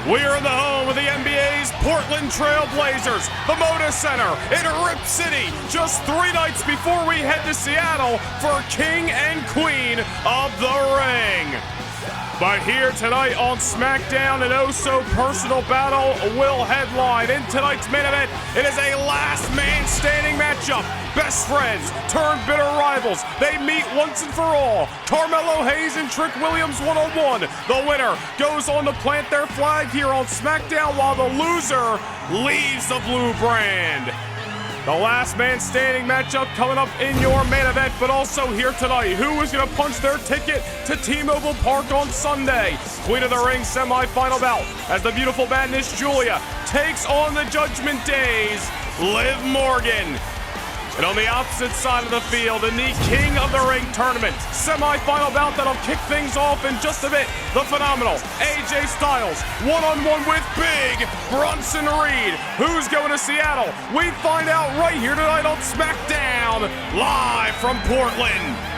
We are in the home of the NBA's Portland Trail Blazers, the Moda Center in Rip City, just 3 nights before we head to Seattle for King and Queen of the Ring. But here tonight on SmackDown, an oh-so-personal battle will headline. In tonight's main event, it is a last man standing matchup. Best friends turned bitter rivals. They meet once and for all. Carmelo Hayes and Trick Williams one-on-one. The winner goes on to plant their flag here on SmackDown while the loser leaves the blue brand. The last man standing matchup coming up in your main event, but also here tonight. Who is going to punch their ticket to T-Mobile Park on Sunday? Queen of the Ring semifinal bout as the beautiful madness Giulia takes on the Judgment Day's Liv Morgan. And on the opposite side of the field, in the King of the Ring tournament, semifinal bout that'll kick things off in just a bit, the phenomenal AJ Styles, one-on-one with big Bronson Reed. Who's going to Seattle? We find out right here tonight on SmackDown, live from Portland.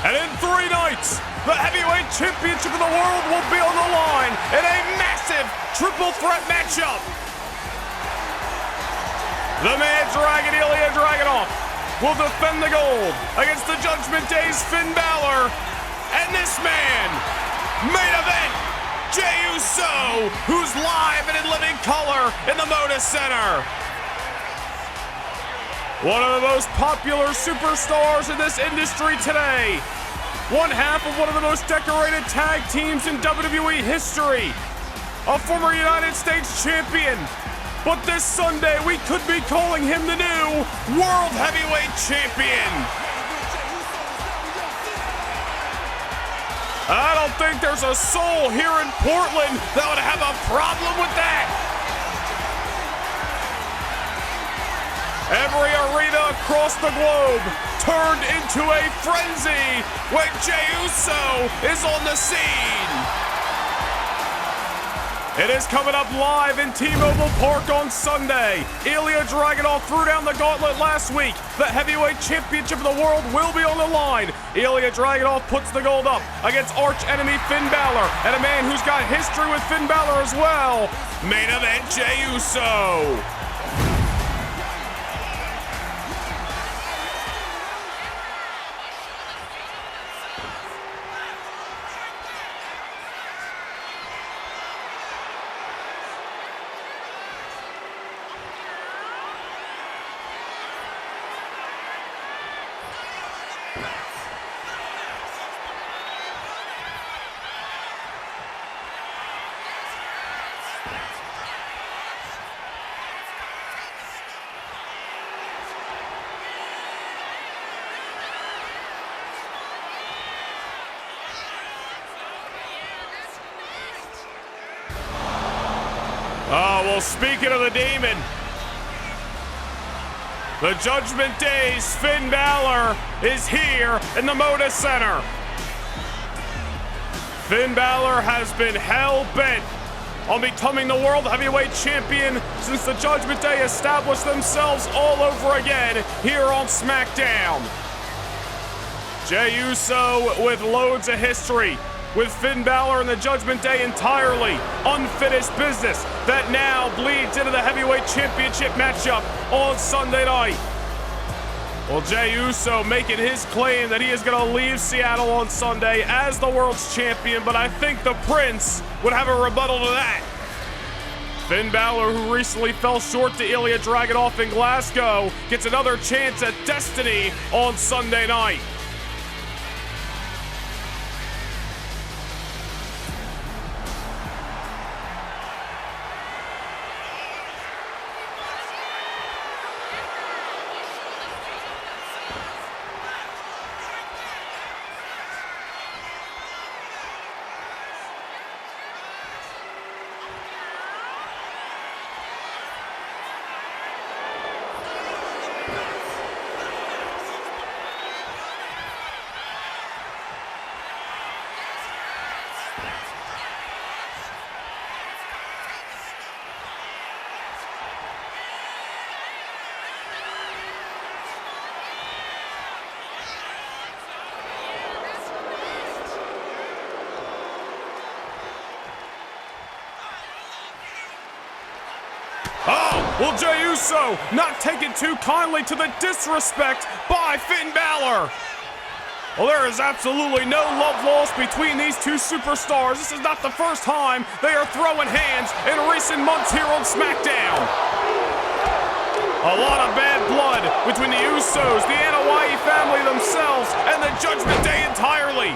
And in 3 nights, the heavyweight championship of the world will be on the line in a massive triple threat matchup. The Mad Dragon, Ilja Dragunov, will defend the gold against the Judgment Day's Finn Balor. And this man, main event, Jey Uso, who's live and in living color in the Moda Center. One of the most popular superstars in this industry today. One half of one of the most decorated tag teams in WWE history. A former United States champion. But this Sunday, we could be calling him the new World Heavyweight Champion. I don't think there's a soul here in Portland that would have a problem with that. Every arena across the globe turned into a frenzy when Jey Uso is on the scene. It is coming up live in T-Mobile Park on Sunday. Ilja Dragunov threw down the gauntlet last week. The heavyweight championship of the world will be on the line. Ilja Dragunov puts the gold up against arch enemy Finn Balor, and a man who's got history with Finn Balor as well. Main event, Jey Uso. Oh, well, speaking of the demon, the Judgment Day's Finn Balor is here in the Moda Center. Finn Balor has been hell-bent on becoming the World Heavyweight Champion since the Judgment Day established themselves all over again here on SmackDown. Jey Uso with loads of history with Finn Balor and the Judgment Day entirely unfinished business that now bleeds into the heavyweight championship matchup on Sunday night. Well, Jey Uso making his claim that he is going to leave Seattle on Sunday as the world's champion, but I think the Prince would have a rebuttal to that. Finn Balor, who recently fell short to Ilja Dragunov in Glasgow, gets another chance at destiny on Sunday night. Will Jey Uso not take it too kindly to the disrespect by Finn Balor? Well, there is absolutely no love lost between these two superstars. This is not the first time they are throwing hands in recent months here on SmackDown. A lot of bad blood between the Usos, the Anoa'i family themselves, and the Judgment Day entirely.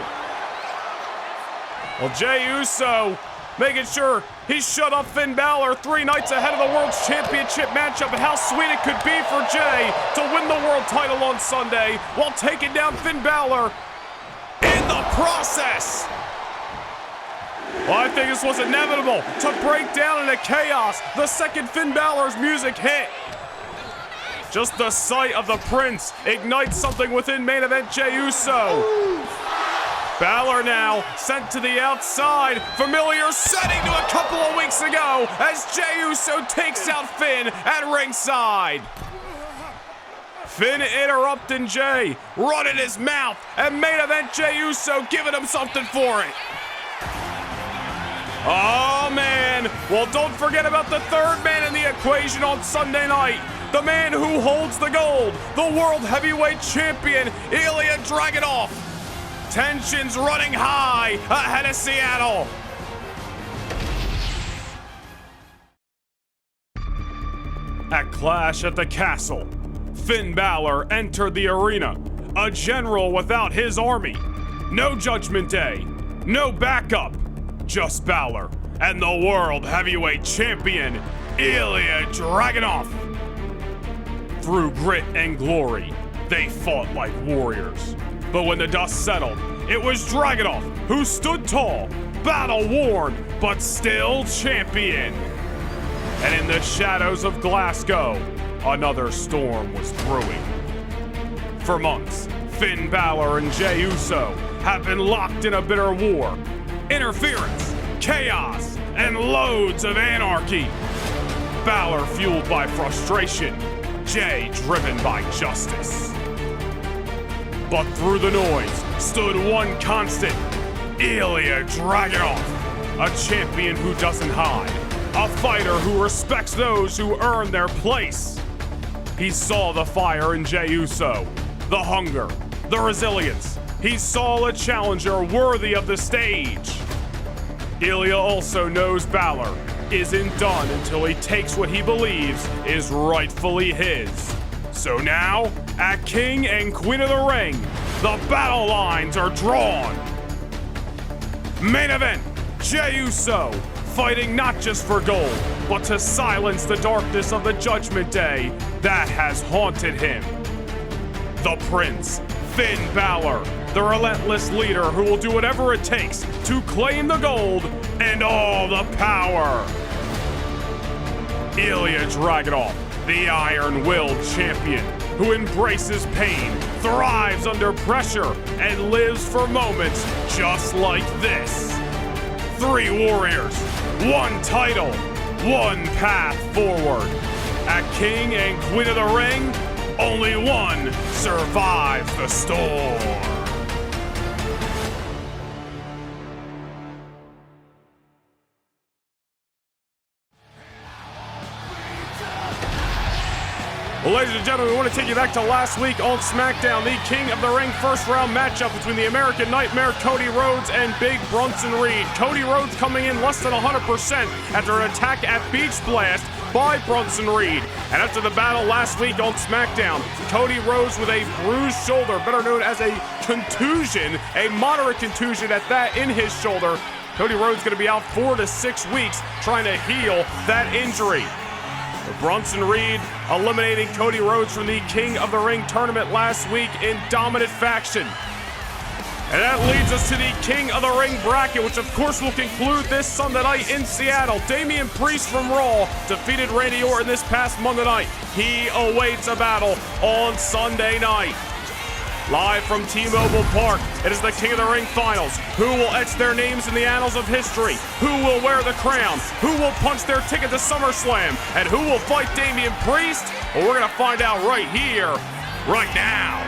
Well, Jey Uso making sure he shut up Finn Balor 3 nights ahead of the World Championship matchup, and how sweet it could be for Jey to win the world title on Sunday while taking down Finn Balor in the process. Well, I think this was inevitable to break down into chaos the second Finn Balor's music hit. Just the sight of the Prince ignites something within main event Jey Uso. Balor now sent to the outside. Familiar setting to a couple of weeks ago as Jey Uso takes out Finn at ringside. Finn interrupting Jey, running his mouth, and main event Jey Uso giving him something for it. Oh man, well don't forget about the third man in the equation on Sunday night. The man who holds the gold, the World Heavyweight Champion, Ilja Dragunov. Tensions running high ahead of Seattle. At Clash at the Castle, Finn Balor entered the arena, a general without his army. No Judgment Day, no backup, just Balor and the World Heavyweight Champion, Ilja Dragunov. Through grit and glory, they fought like warriors. But when the dust settled, it was Dragunov who stood tall, battle-worn, but still champion. And in the shadows of Glasgow, another storm was brewing. For months, Finn Balor and Jey Uso have been locked in a bitter war. Interference, chaos, and loads of anarchy. Balor fueled by frustration, Jey driven by justice. But through the noise stood one constant, Ilja Dragunov, a champion who doesn't hide, a fighter who respects those who earn their place. He saw the fire in Jey Uso, the hunger, the resilience. He saw a challenger worthy of the stage. Ilja also knows Balor isn't done until he takes what he believes is rightfully his. So now, at King and Queen of the Ring, the battle lines are drawn. Main event, Jey Uso, fighting not just for gold, but to silence the darkness of the Judgment Day that has haunted him. The Prince, Finn Balor, the relentless leader who will do whatever it takes to claim the gold and all the power. Ilja Dragunov, the iron-willed champion who embraces pain, thrives under pressure, and lives for moments just like this. 3 warriors, 1 title, 1 path forward. At King and Queen of the Ring, only one survives the storm. Well, ladies and gentlemen, we want to take you back to last week on SmackDown, the King of the Ring first round matchup between the American Nightmare Cody Rhodes and Big Bronson Reed. Cody Rhodes coming in less than 100% after an attack at Beach Blast by Bronson Reed. And after the battle last week on SmackDown, Cody Rhodes with a bruised shoulder, better known as a contusion, a moderate contusion at that in his shoulder. Cody Rhodes going to be out 4 to 6 weeks trying to heal that injury. Bronson Reed eliminating Cody Rhodes from the King of the Ring tournament last week in dominant fashion. And that leads us to the King of the Ring bracket, which of course will conclude this Sunday night in Seattle. Damian Priest from Raw defeated Randy Orton this past Monday night. He awaits a battle on Sunday night. Live from T-Mobile Park, it is the King of the Ring finals. Who will etch their names in the annals of history? Who will wear the crown? Who will punch their ticket to SummerSlam? And who will fight Damian Priest? Well, we're going to find out right here, right now.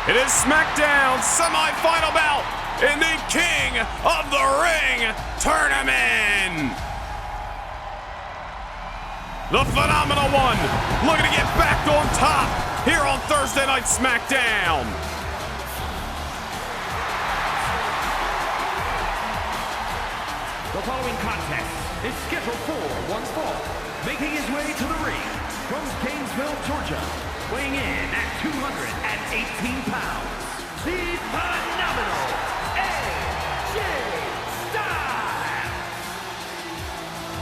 It is SmackDown semifinal bout in the King of the Ring tournament. The Phenomenal One looking to get back on top here on Thursday Night SmackDown. The following contest is scheduled for one fall. Making his way to the ring from Gainesville, Georgia, weighing in at 218 pounds, the Phenomenal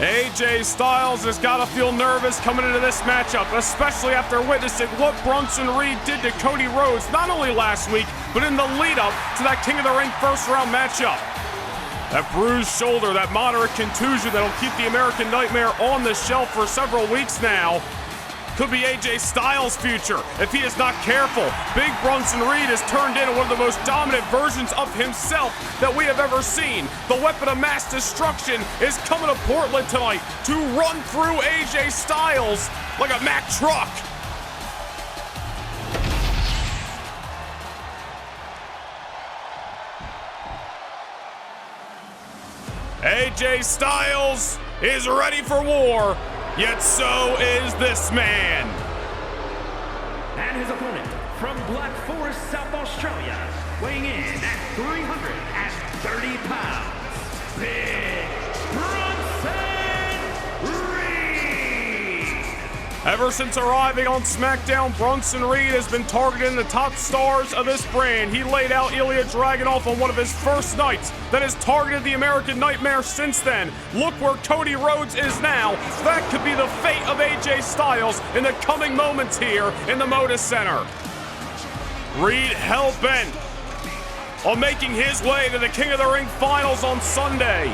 AJ Styles has got to feel nervous coming into this matchup, especially after witnessing what Bronson Reed did to Cody Rhodes, not only last week, but in the lead-up to that King of the Ring first-round matchup. That bruised shoulder, that moderate contusion that'll keep the American Nightmare on the shelf for several weeks now, could be AJ Styles' future if he is not careful. Big Bronson Reed has turned into one of the most dominant versions of himself that we have ever seen. The weapon of mass destruction is coming to Portland tonight to run through AJ Styles like a Mack truck. AJ Styles is ready for war. Yet so is this man. And his opponent from Black Forest, South Australia, weighing in at 330 pounds, Big Bronson Reed. Ever since arriving on SmackDown, Bronson Reed has been targeting the top stars of this brand. He laid out Ilja Dragunov on one of his first nights, that has targeted the American Nightmare since then. Look where Cody Rhodes is now. That could be the fate of AJ Styles in the coming moments here in the Moda Center. Reed hell-bent on making his way to the King of the Ring finals on Sunday,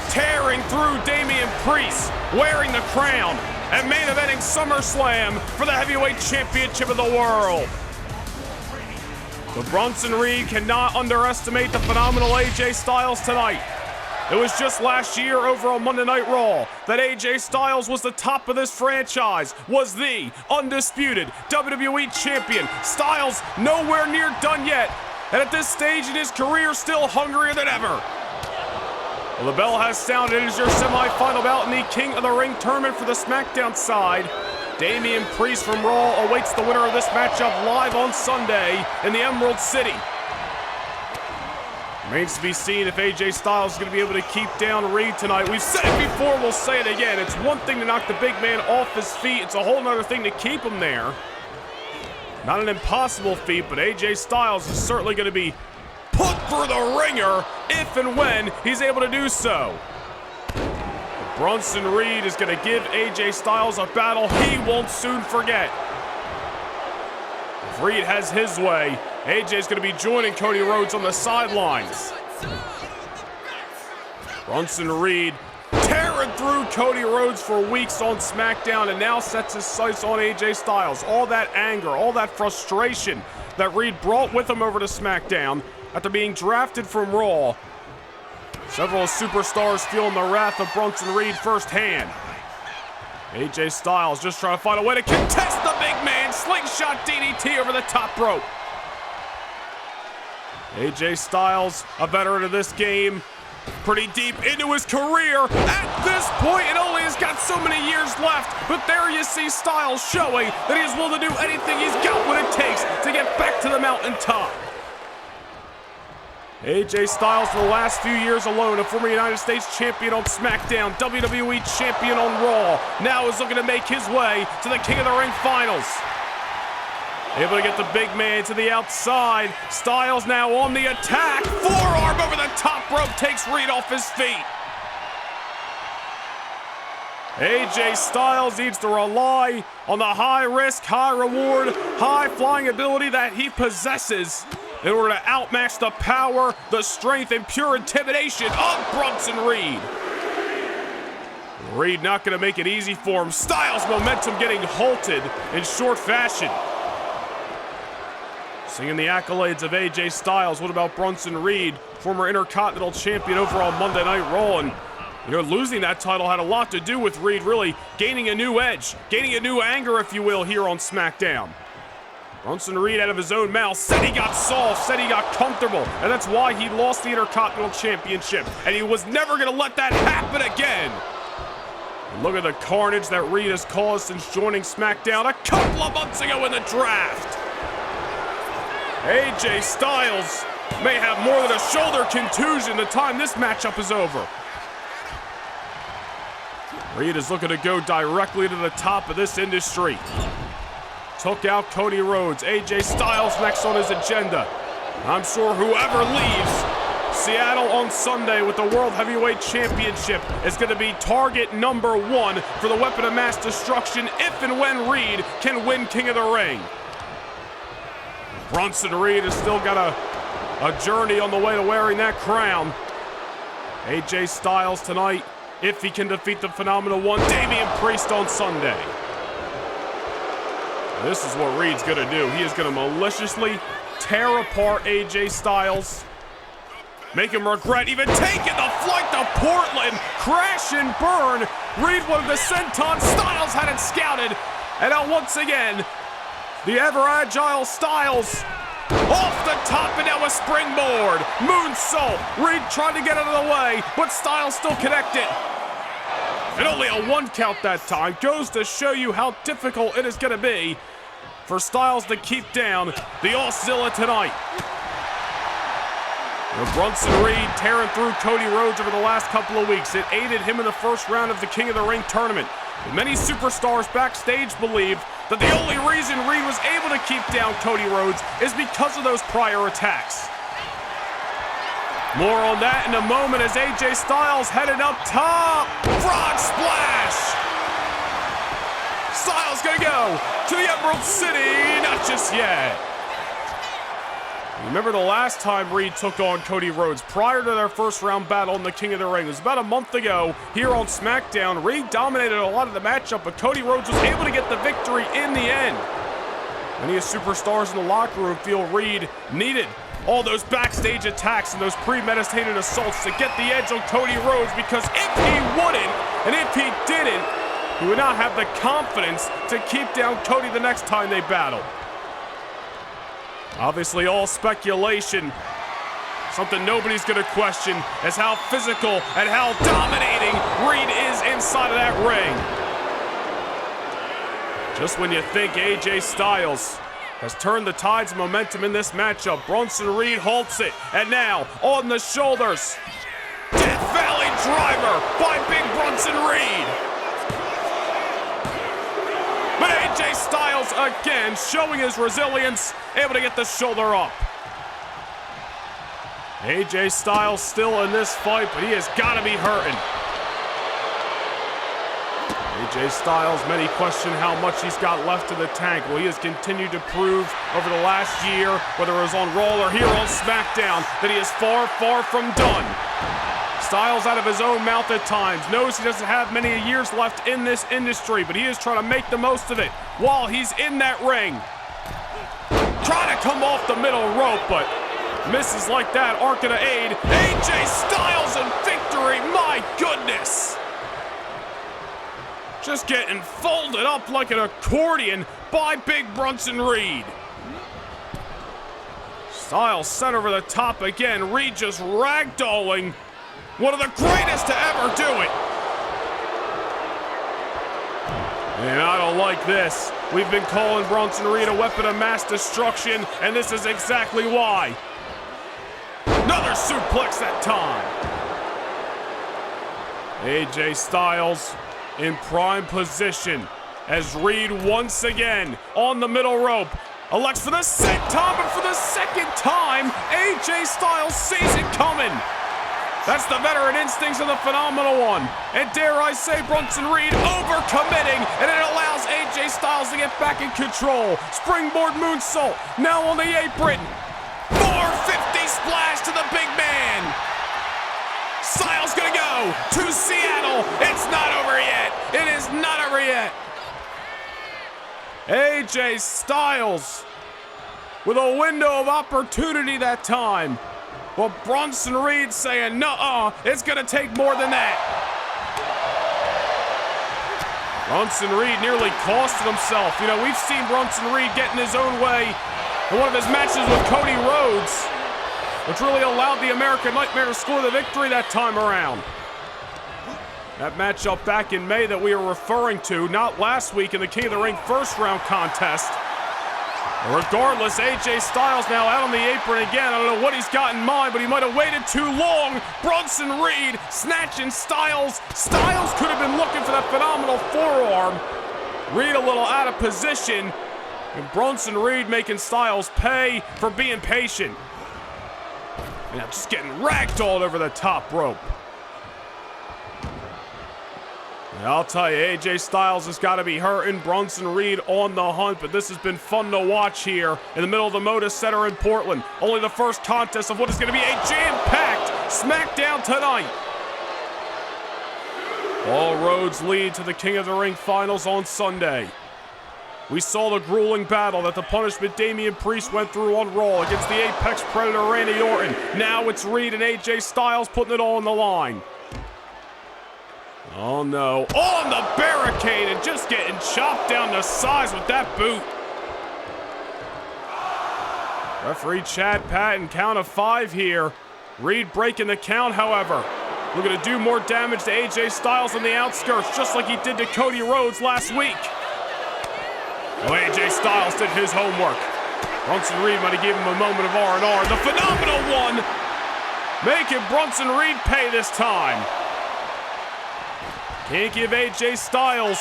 tearing through Damian Priest, wearing the crown, and main eventing SummerSlam for the Heavyweight Championship of the world. But Bronson Reed cannot underestimate the phenomenal AJ Styles tonight. It was just last year over on Monday Night Raw that AJ Styles was the top of this franchise, was the undisputed WWE Champion. Styles nowhere near done yet, and at this stage in his career still hungrier than ever. Well, the bell has sounded. It is your semi-final bout in the King of the Ring tournament for the SmackDown side. Damian Priest from Raw awaits the winner of this matchup live on Sunday in the Emerald City. Remains to be seen if AJ Styles is going to be able to keep down Reed tonight. We've said it before, we'll say it again. It's one thing to knock the big man off his feet. It's a whole other thing to keep him there. Not an impossible feat, but AJ Styles is certainly going to be put through the ringer if and when he's able to do so. Bronson Reed is going to give AJ Styles a battle he won't soon forget. If Reed has his way, AJ's going to be joining Cody Rhodes on the sidelines. Bronson Reed tearing through Cody Rhodes for weeks on SmackDown and now sets his sights on AJ Styles. All that anger, all that frustration that Reed brought with him over to SmackDown after being drafted from Raw. Several superstars feeling the wrath of Bronson Reed firsthand. AJ Styles just trying to find a way to contest the big man. Slingshot DDT over the top rope. AJ Styles, a veteran of this game, pretty deep into his career at this point, and only has got so many years left. But there you see Styles showing that he's willing to do anything he's got what it takes to get back to the mountaintop. AJ Styles, for the last few years alone, a former United States champion on SmackDown, WWE champion on Raw, now is looking to make his way to the King of the Ring finals. Able to get the big man to the outside. Styles now on the attack. Forearm over the top rope takes Reed off his feet. AJ Styles needs to rely on the high risk, high reward, high flying ability that he possesses in order to outmatch the power, the strength, and pure intimidation of Bronson Reed. Reed not going to make it easy for him. Styles' momentum getting halted in short fashion. Singing the accolades of AJ Styles. What about Bronson Reed, former Intercontinental Champion over on Monday Night Raw? And losing that title had a lot to do with Reed really gaining a new edge, gaining a new anger, if you will, here on SmackDown. Bronson Reed out of his own mouth said he got soft, said he got comfortable, and that's why he lost the Intercontinental Championship, and he was never going to let that happen again. And look at the carnage that Reed has caused since joining SmackDown a couple of months ago in the draft. AJ Styles may have more than a shoulder contusion the time this matchup is over. Reed is looking to go directly to the top of this industry. Took out Cody Rhodes. AJ Styles next on his agenda. I'm sure whoever leaves Seattle on Sunday with the World Heavyweight Championship is going to be target number 1 for the weapon of mass destruction if and when Reed can win King of the Ring. Bronson Reed has still got a journey on the way to wearing that crown. AJ Styles tonight, if he can defeat the Phenomenal One, Damian Priest on Sunday. This is what Reed's going to do. He is going to maliciously tear apart AJ Styles, make him regret even taking the flight to Portland, crash and burn. Reed wanted to senton. Styles had it scouted. And now once again, the ever-agile Styles off the top and now a springboard. Moonsault. Reed tried to get out of the way, but Styles still connected. And only a 1 count that time. Goes to show you how difficult it is going to be for Styles to keep down the Auszilla tonight. And Bronson Reed tearing through Cody Rhodes over the last couple of weeks. It aided him in the first round of the King of the Ring tournament. And many superstars backstage believe that the only reason Reed was able to keep down Cody Rhodes is because of those prior attacks. More on that in a moment as AJ Styles headed up top. Frog splash! Styles gonna go to the Emerald City, not just yet. Remember the last time Reed took on Cody Rhodes prior to their first round battle in the King of the Ring. It was about a month ago here on SmackDown. Reed dominated a lot of the matchup, but Cody Rhodes was able to get the victory in the end. Many superstars in the locker room feel Reed needed all those backstage attacks and those premeditated assaults to get the edge on Cody Rhodes, because if he wouldn't, and if he didn't, he would not have the confidence to keep down Cody the next time they battle. Obviously all speculation. Something nobody's gonna question is how physical and how dominating Reed is inside of that ring. Just when you think AJ Styles has turned the tides of momentum in this matchup, Bronson Reed halts it, and now on the shoulders, Death Valley Driver by Big Bronson Reed. But AJ Styles again showing his resilience, able to get the shoulder up. AJ Styles still in this fight, but he has got to be hurting. AJ Styles, many question how much he's got left in the tank. Well, he has continued to prove over the last year, whether it was on Raw or here on SmackDown, that he is far, far from done. Styles out of his own mouth at times, knows he doesn't have many years left in this industry, but he is trying to make the most of it while he's in that ring. Trying to come off the middle rope, but misses like that aren't going to aid. AJ Styles in victory, my goodness! Just getting folded up like an accordion by Big Bronson Reed. Styles sent over the top again. Reed just ragdolling. One of the greatest to ever do it. And I don't like this. We've been calling Bronson Reed a weapon of mass destruction, and this is exactly why. Another suplex that time. AJ Styles in prime position as Reed once again on the middle rope. Elects for the senton, but for the second time, AJ Styles sees it coming. That's the veteran instincts of the Phenomenal One. And dare I say, Bronson Reed overcommitting, and it allows AJ Styles to get back in control. Springboard moonsault, now on the apron. 450 splash to the big man. Styles gonna go to Seattle. It's not over yet. It is not over yet. AJ Styles with a window of opportunity that time. Well, Bronson Reed saying, nuh-uh, it's gonna take more than that. Bronson Reed nearly costed himself. You know, we've seen Bronson Reed get in his own way in one of his matches with Cody Rhodes, which really allowed the American Nightmare to score the victory that time around. That matchup back in May that we are referring to, not last week in the King of the Ring first round contest. Regardless, AJ Styles now out on the apron again. I don't know what he's got in mind, but he might have waited too long. Bronson Reed snatching Styles. Styles could have been looking for that phenomenal forearm. Reed a little out of position. And Bronson Reed making Styles pay for being patient. And now just getting ragdolled over the top rope. I'll tell you, AJ Styles has got to be hurting. Bronson Reed on the hunt, but this has been fun to watch here in the middle of the Moda Center in Portland. Only the first contest of what is going to be a jam-packed SmackDown tonight. All roads lead to the King of the Ring finals on Sunday. We saw the grueling battle that the Punishment Damian Priest went through on Raw against the Apex Predator Randy Orton. Now it's Reed and AJ Styles putting it all on the line. Oh no, on the barricade and just getting chopped down to size with that boot. Referee Chad Patton, count of 5 here. Reed breaking the count, however. Looking to do more damage to AJ Styles on the outskirts, just like he did to Cody Rhodes last week. Oh, AJ Styles did his homework. Bronson Reed might have given him a moment of R&R. The phenomenal one, making Bronson Reed pay this time. Can't give AJ Styles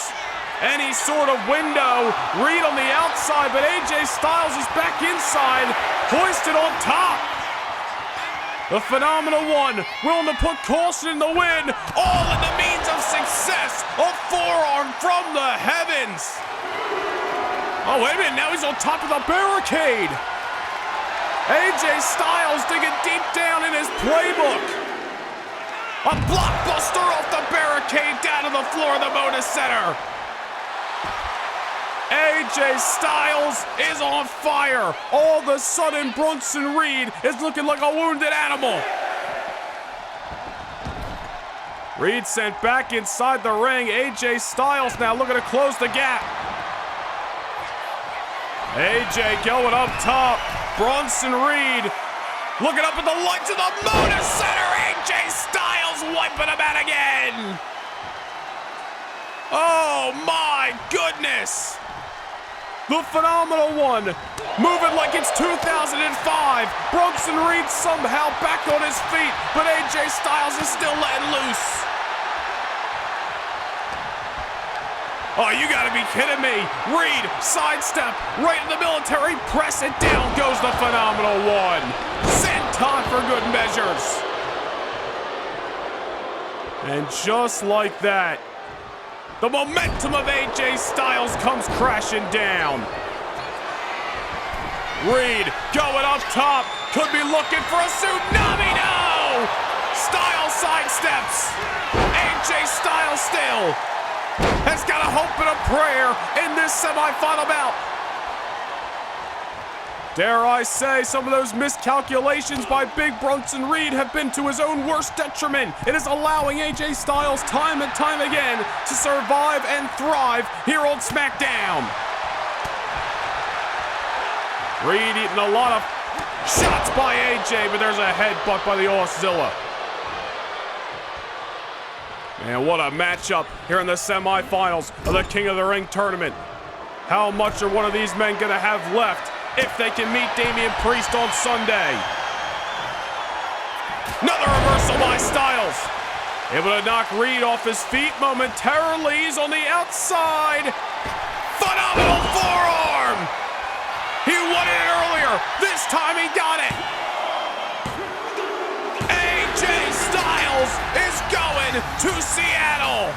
any sort of window. Reed on the outside, but AJ Styles is back inside, hoisted on top. The phenomenal one, willing to put caution in the wind, all in the means of success. A forearm from the heavens. Oh, wait a minute, now he's on top of the barricade. AJ Styles digging deep down in his playbook. A blockbuster off the barricade down to the floor of the Moda Center. AJ Styles is on fire. All of a sudden, Bronson Reed is looking like a wounded animal. Reed sent back inside the ring. AJ Styles now looking to close the gap. AJ going up top. Bronson Reed looking up at the lights of the Moda Center. AJ Styles wiping him out again. Oh my goodness. The phenomenal one, moving like it's 2005. Bronson Reed somehow back on his feet, but AJ Styles is still letting loose. Oh, you gotta be kidding me. Reed, sidestep, right in the military press, and down goes the phenomenal one. Senton for good measures. And just like that, the momentum of AJ Styles comes crashing down. Reed going up top, could be looking for a tsunami, no! Styles sidesteps. AJ Styles still has got a hope and a prayer in this semifinal bout. Dare I say, some of those miscalculations by Big Bronson Reed have been to his own worst detriment. It is allowing AJ Styles time and time again to survive and thrive here on SmackDown. Reed eating a lot of shots by AJ, but there's a headbutt by the Auszilla. Man, what a matchup here in the semifinals of the King of the Ring tournament. How much are one of these men gonna have left if they can meet Damian Priest on Sunday? Another reversal by Styles. Able to knock Reed off his feet momentarily. He's on the outside. Phenomenal forearm. He won it earlier. This time he got it. AJ Styles is going to Seattle.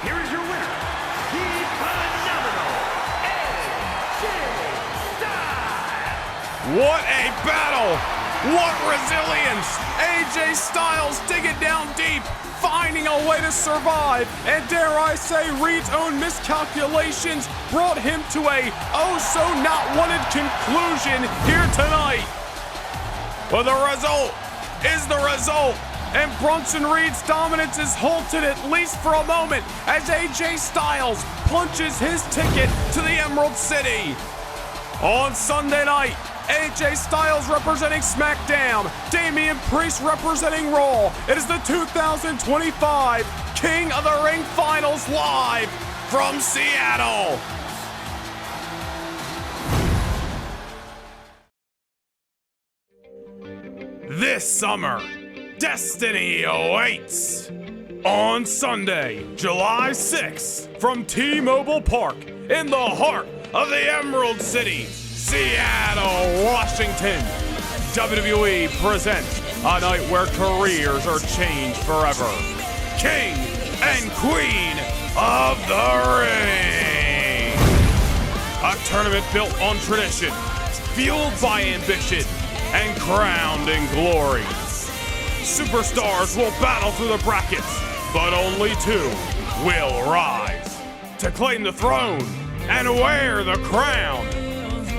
Here is your winner, the phenomenal AJ Styles. What a battle! What resilience! AJ Styles digging down deep, finding a way to survive, and dare I say, Reed's own miscalculations brought him to a oh-so-not-wanted conclusion here tonight. Well, the result is the result. and Bronson Reed's dominance is halted at least for a moment as AJ Styles punches his ticket to the Emerald City. On Sunday night, AJ Styles representing SmackDown, Damian Priest representing Raw. It is the 2025 King of the Ring Finals live from Seattle. This summer, destiny awaits. On Sunday, July 6th, from T-Mobile Park in the heart of the Emerald City, Seattle, Washington, WWE presents a night where careers are changed forever. King and Queen of the Ring. A tournament built on tradition, fueled by ambition, and crowned in glory. Superstars will battle through the brackets, but only two will rise to claim the throne and wear the crown.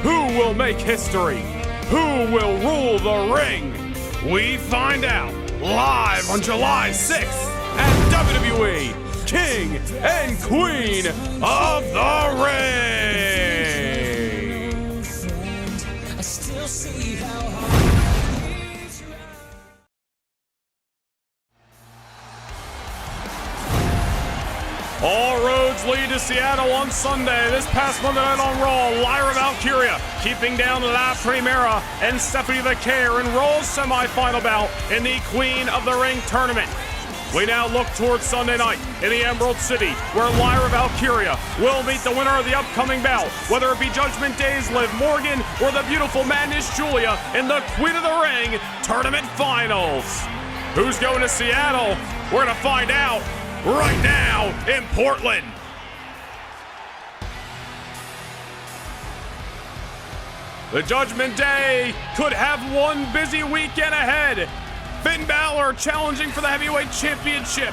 Who will make history? Who will rule the ring? We find out live on July 6th at WWE King and Queen of the Ring. All roads lead to Seattle on Sunday. This past Monday night on Raw, Lyra Valkyria keeping down La Primera and Stephanie the Care in Raw's semifinal bout in the Queen of the Ring tournament. We now look towards Sunday night in the Emerald City, where Lyra Valkyria will meet the winner of the upcoming bout, whether it be Judgment Day's Liv Morgan or the beautiful Madness Giulia in the Queen of the Ring tournament finals. Who's going to Seattle? We're going to find out right now in Portland. The Judgment Day could have one busy weekend ahead. Finn Balor challenging for the heavyweight championship.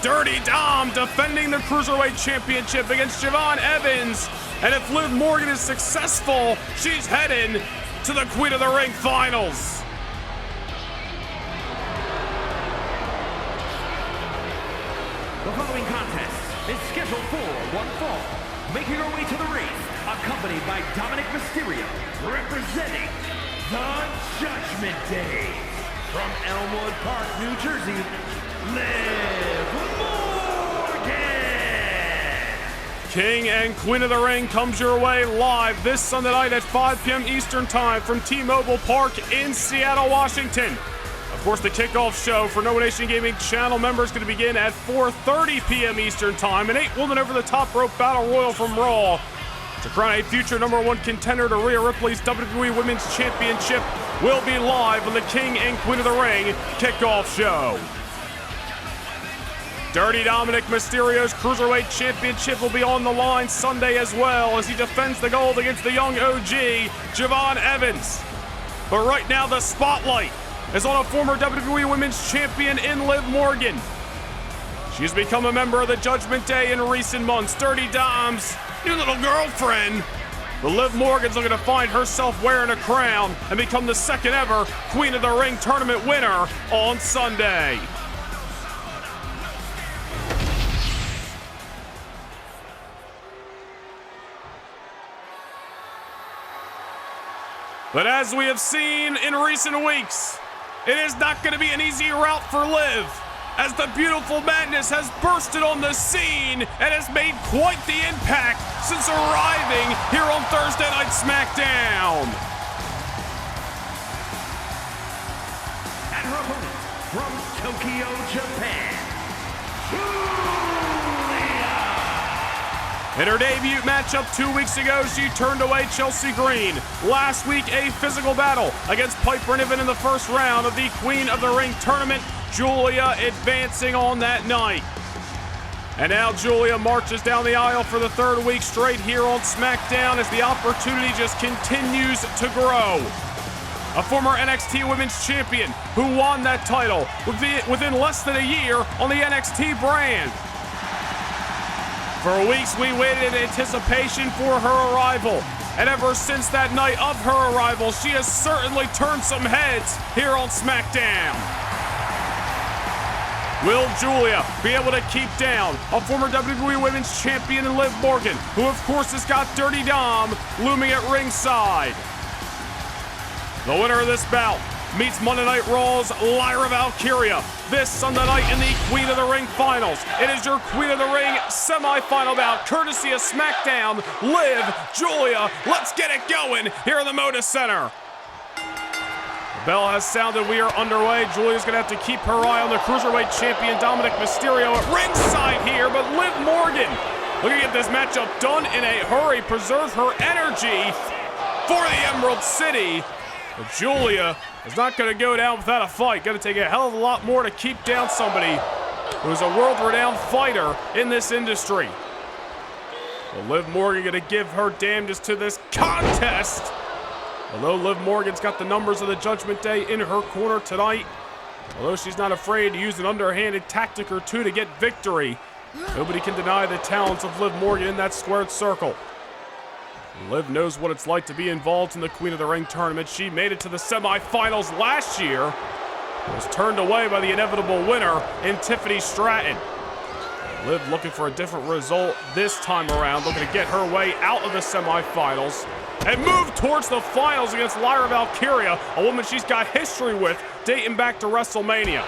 Dirty Dom defending the cruiserweight championship against Javon Evans. And if Liv Morgan is successful, she's heading to the Queen of the Ring finals. The following contest is scheduled for one fall. Making her way to the ring, accompanied by Dominic Mysterio, representing the Judgment Day. From Elmwood Park, New Jersey, Liv Morgan. King and Queen of the Ring comes your way live this Sunday night at 5 p.m. Eastern Time from T-Mobile Park in Seattle, Washington. Of course, the kickoff show for No Nation Gaming channel members is going to begin at 4:30 p.m. Eastern Time. An 8-woman over-the-top rope battle royal from Raw to crown a future #1 contender to Rhea Ripley's WWE Women's Championship will be live on the King and Queen of the Ring kickoff show. Dirty Dominic Mysterio's Cruiserweight Championship will be on the line Sunday as well as he defends the gold against the young OG, Javon Evans. But right now the spotlight is on a former WWE Women's Champion in Liv Morgan. She's become a member of the Judgment Day in recent months. Dirty Dom's new little girlfriend. But Liv Morgan's looking to find herself wearing a crown and become the second ever Queen of the Ring tournament winner on Sunday. But as we have seen in recent weeks, it is not going to be an easy route for Liv, as the beautiful Madness has bursted on the scene and has made quite the impact since arriving here on Thursday Night SmackDown. And her opponent from Tokyo, Japan, In her debut matchup 2 weeks ago, she turned away Chelsea Green. Last week, a physical battle against Piper Niven in the first round of the Queen of the Ring tournament. Giulia advancing on that night. And now Giulia marches down the aisle for the third week straight here on SmackDown as the opportunity just continues to grow. A former NXT Women's Champion who won that title within less than a year on the NXT brand. For weeks, we waited in anticipation for her arrival. And ever since that night of her arrival, she has certainly turned some heads here on SmackDown. Will Giulia be able to keep down a former WWE Women's Champion in Liv Morgan, who of course has got Dirty Dom looming at ringside? The winner of this bout meets Monday Night Raw's Lyra Valkyria this Sunday night in the Queen of the Ring Finals. It is your Queen of the Ring semi-final bout, courtesy of SmackDown. Liv, Giulia, let's get it going here in the Moda Center. The bell has sounded, we are underway. Giulia's gonna have to keep her eye on the Cruiserweight Champion Dominic Mysterio at ringside here, but Liv Morgan looking at this matchup done in a hurry, preserve her energy for the Emerald City. But Giulia is not going to go down without a fight. Going to take a hell of a lot more to keep down somebody who is a world-renowned fighter in this industry. Well, Liv Morgan going to give her damnedest to this contest. Although Liv Morgan's got the numbers of the Judgment Day in her corner tonight, although she's not afraid to use an underhanded tactic or two to get victory, nobody can deny the talents of Liv Morgan in that squared circle. Liv knows what it's like to be involved in the Queen of the Ring tournament. She made it to the semifinals last year, was turned away by the inevitable winner in Tiffany Stratton. Liv looking for a different result this time around, looking to get her way out of the semifinals and move towards the finals against Lyra Valkyria, a woman she's got history with dating back to WrestleMania.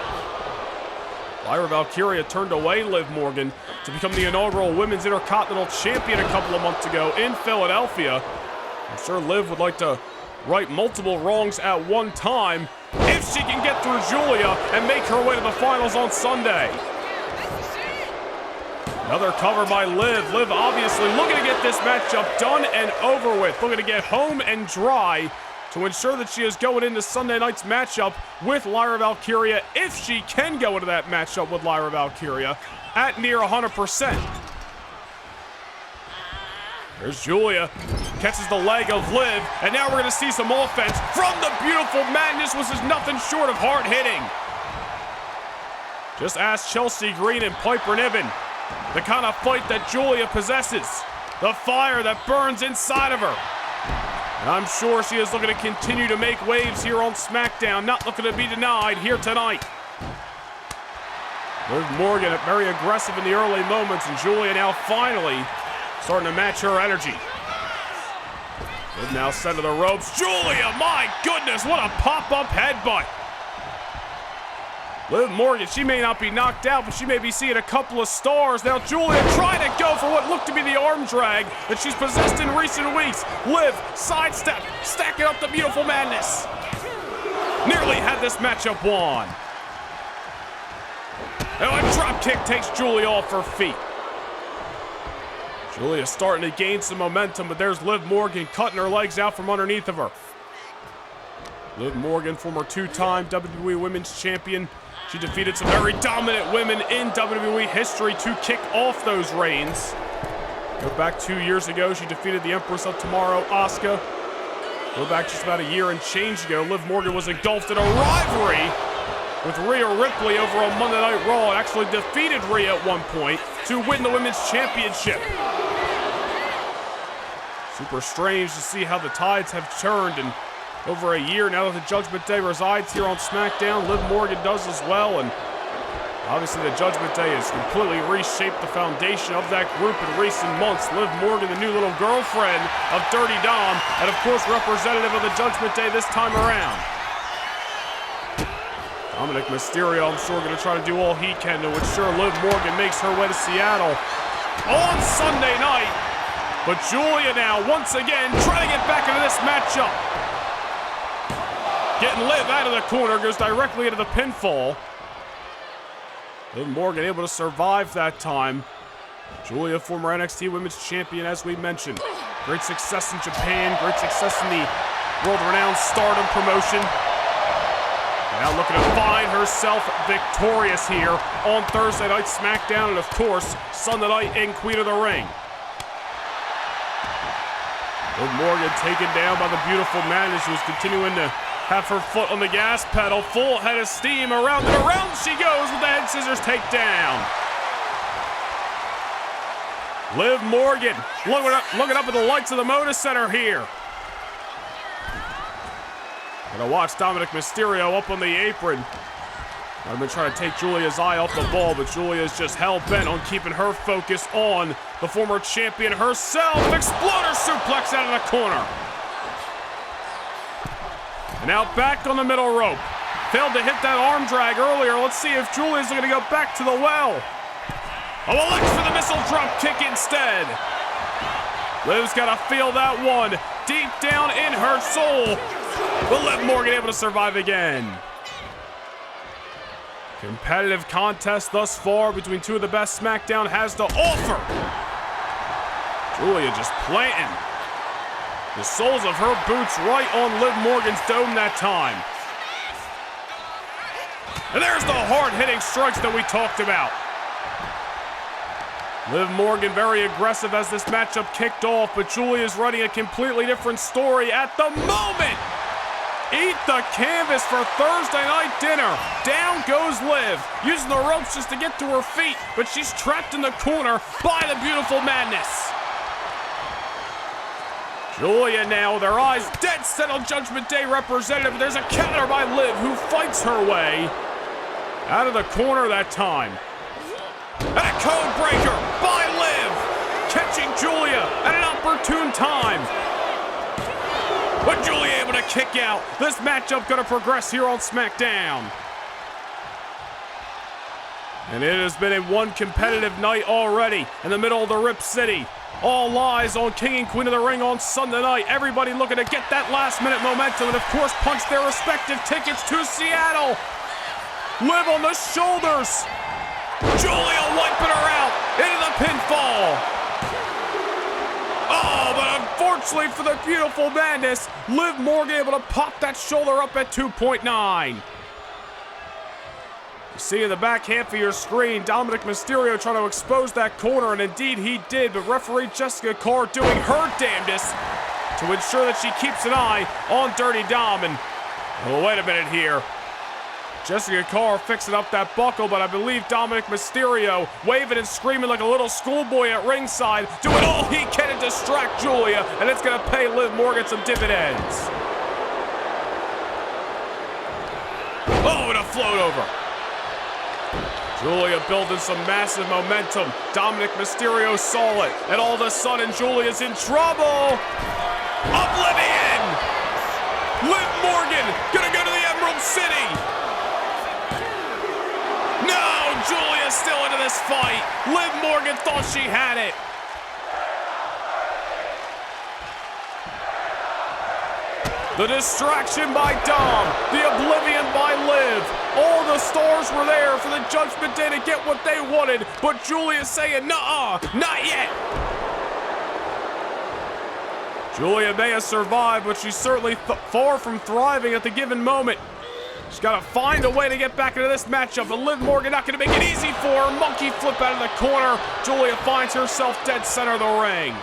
Lyra Valkyria turned away Liv Morgan to become the inaugural Women's Intercontinental Champion a couple of months ago in Philadelphia. I'm sure Liv would like to right multiple wrongs at one time if she can get through Giulia and make her way to the finals on Sunday. Another cover by Liv. Liv obviously looking to get this matchup done and over with, looking to get home and dry to ensure that she is going into Sunday night's matchup with Lyra Valkyria, if she can go into that matchup with Lyra Valkyria, at near 100%. There's Giulia, catches the leg of Liv, and now we're gonna see some offense from the beautiful Madness, which is nothing short of hard hitting. Just ask Chelsea Green and Piper Niven, the kind of fight that Giulia possesses, the fire that burns inside of her. And I'm sure she is looking to continue to make waves here on SmackDown, not looking to be denied here tonight. Liv Morgan very aggressive in the early moments, and Giulia now finally starting to match her energy. Liv now sent to the ropes. Giulia, my goodness, what a pop-up headbutt. Liv Morgan, she may not be knocked out, but she may be seeing a couple of stars. Now Giulia trying to go for what looked to be the arm drag that she's possessed in recent weeks. Liv, sidestep, stacking up the beautiful Madness. Nearly had this matchup won. Now a drop kick takes Giulia off her feet. Giulia starting to gain some momentum, but there's Liv Morgan cutting her legs out from underneath of her. Liv Morgan, former two-time WWE Women's Champion. She defeated some very dominant women in WWE history to kick off those reigns. Go back 2 years ago, she defeated the Empress of Tomorrow, Asuka. Go back just about a year and change ago, Liv Morgan was engulfed in a rivalry with Rhea Ripley over on Monday Night Raw, and actually defeated Rhea at one point to win the Women's Championship. Super strange to see how the tides have turned, and over a year now that the Judgment Day resides here on SmackDown, Liv Morgan does as well, and obviously the Judgment Day has completely reshaped the foundation of that group in recent months. Liv Morgan, the new little girlfriend of Dirty Dom, and of course representative of the Judgment Day this time around. Dominic Mysterio, I'm sure, going to try to do all he can to ensure Liv Morgan makes her way to Seattle on Sunday night. But Giulia now, once again, trying to get back into this matchup. Getting Liv out of the corner, goes directly into the pinfall. Liv Morgan able to survive that time. Giulia, former NXT Women's Champion, as we mentioned. Great success in Japan, great success in the world-renowned Stardom promotion. Now looking to find herself victorious here on Thursday Night SmackDown, and of course, Sunday night in Queen of the Ring. Liv Morgan taken down by the beautiful Madness, who's continuing to have her foot on the gas pedal, full head of steam, around and around she goes with the head scissors takedown. Liv Morgan looking up at the lights of the Moda Center here. Gonna watch Dominic Mysterio up on the apron. I've been trying to take Giulia's eye off the ball, but Giulia's just hell-bent on keeping her focus on the former champion herself. Exploder suplex out of the corner. And now back on the middle rope. Failed to hit that arm drag earlier. Let's see if Giulia's going to go back to the well. Oh, elects for the missile drop kick instead. Liv's got to feel that one deep down in her soul. Will Liv Morgan able to survive again? Competitive contest thus far between two of the best SmackDown has to offer. Giulia just planting the soles of her boots right on Liv Morgan's dome that time. And there's the hard-hitting strikes that we talked about. Liv Morgan very aggressive as this matchup kicked off, but Giulia's running a completely different story at the moment. Eat the canvas for Thursday night dinner. Down goes Liv, using the ropes just to get to her feet, but she's trapped in the corner by the beautiful Madness. Giulia now with her eyes dead set on Judgment Day representative. There's a counter by Liv, who fights her way out of the corner that time. And a code breaker by Liv, catching Giulia at an opportune time. But Giulia able to kick out. This matchup going to progress here on SmackDown. And it has been a one competitive night already in the middle of the Rip City. All eyes on King and Queen of the Ring on Sunday night. Everybody looking to get that last-minute momentum and, of course, punch their respective tickets to Seattle. Liv on the shoulders. Giulia wiping her out into the pinfall. Oh, but unfortunately for the beautiful Madness, Liv Morgan able to pop that shoulder up at 2.9. You see in the back half of your screen, Dominic Mysterio trying to expose that corner, and indeed he did, but referee Jessica Carr doing her damnedest to ensure that she keeps an eye on Dirty Dom. And, oh, wait a minute here. Jessica Carr fixing up that buckle, but I believe Dominic Mysterio waving and screaming like a little schoolboy at ringside, doing all he can to distract Giulia, and it's going to pay Liv Morgan some dividends. Oh, and a float over. Giulia building some massive momentum. Dominic Mysterio saw it, and all of a sudden Giulia's in trouble. Oblivion! Liv Morgan gonna go to the Emerald City. No, Giulia's still into this fight. Liv Morgan thought she had it. The distraction by Dom, the oblivion by Liv. All the stars were there for the Judgment Day to get what they wanted, but Giulia's saying, nuh-uh, not yet. Giulia may have survived, but she's certainly far from thriving at the given moment. She's got to find a way to get back into this matchup, but Liv Morgan not going to make it easy for her. Monkey flip out of the corner. Giulia finds herself dead center of the ring.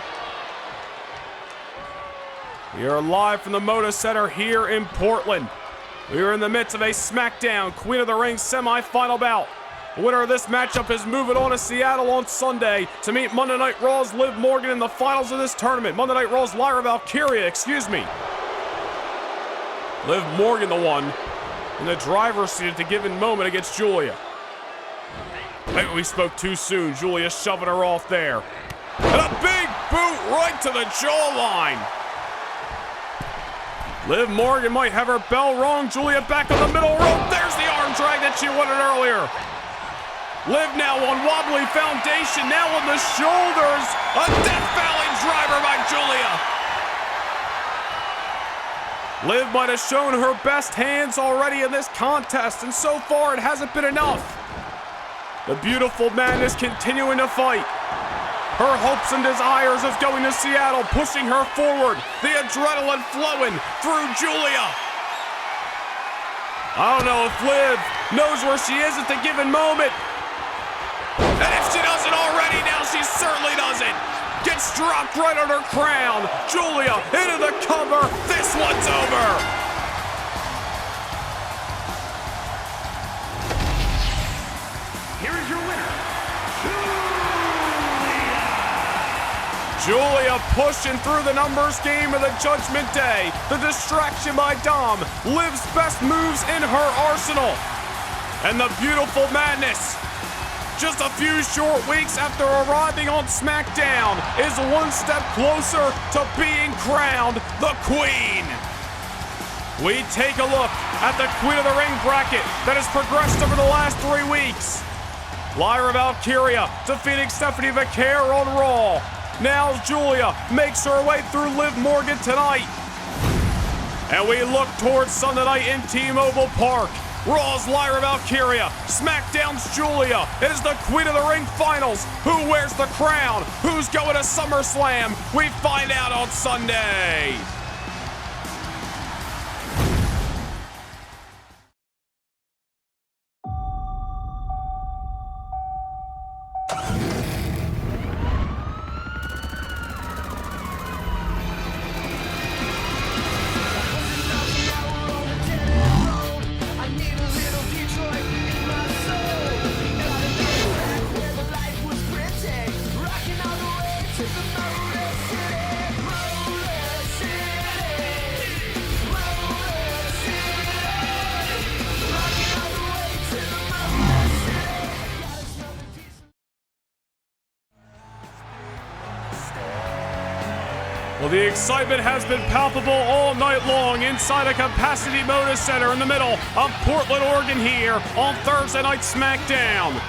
We are live from the Moda Center here in Portland. We are in the midst of a SmackDown Queen of the Ring semi-final bout. The winner of this matchup is moving on to Seattle on Sunday to meet Monday Night Raw's Liv Morgan in the finals of this tournament. Monday Night Raw's Lyra Valkyria, excuse me. Liv Morgan the one in the driver's seat at the given moment against Giulia. Maybe we spoke too soon. Giulia shoving her off there. And a big boot right to the jawline. Liv Morgan might have her bell rung. Giulia back on the middle rope. There's the arm drag that she wanted earlier. Liv now on wobbly foundation, now on the shoulders. A Death Valley driver by Giulia. Liv might have shown her best hands already in this contest, and so far it hasn't been enough. The beautiful Madness continuing to fight. Her hopes and desires of going to Seattle, pushing her forward. The adrenaline flowing through Giulia. I don't know if Liv knows where she is at the given moment. And if she doesn't already, now she certainly doesn't. Gets dropped right on her crown. Giulia into the cover. This one's over. Here is your winner, Giulia pushing through the numbers game of the Judgment Day. The distraction by Dom. Liv's best moves in her arsenal. and the beautiful madness. Just a few short weeks after arriving on SmackDown is one step closer to being crowned the Queen. We take a look at the Queen of the Ring bracket that has progressed over the last 3 weeks. Lyra Valkyria defeating Stephanie Vaquer on Raw. Now Giulia makes her way through Liv Morgan tonight. And we look towards Sunday night in T-Mobile Park. Raw's Lyra Valkyria, SmackDown's Giulia. It is the Queen of the Ring finals. Who wears the crown? Who's going to SummerSlam? We find out on Sunday. Well, the excitement has been palpable all night long inside a Capacity Moda Center in the middle of Portland, Oregon here on Thursday Night SmackDown.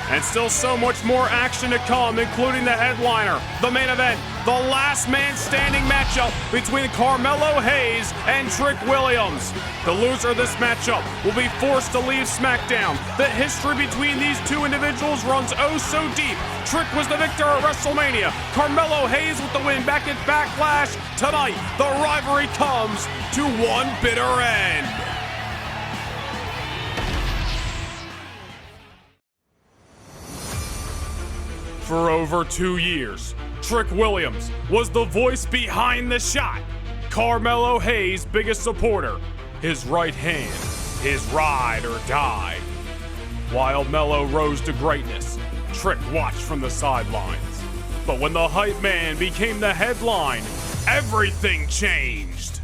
And still so much more action to come, including the headliner, the main event, the last man standing matchup between Carmelo Hayes and Trick Williams. The loser of this matchup will be forced to leave SmackDown. The history between these two individuals runs oh so deep. Trick was the victor at WrestleMania. Carmelo Hayes with the win back at Backlash. Tonight, the rivalry comes to one bitter end. For over 2 years, Trick Williams was the voice behind the shot. Carmelo Hayes' biggest supporter, his right hand, his ride or die. While Melo rose to greatness, Trick watched from the sidelines. But when the hype man became the headline, everything changed.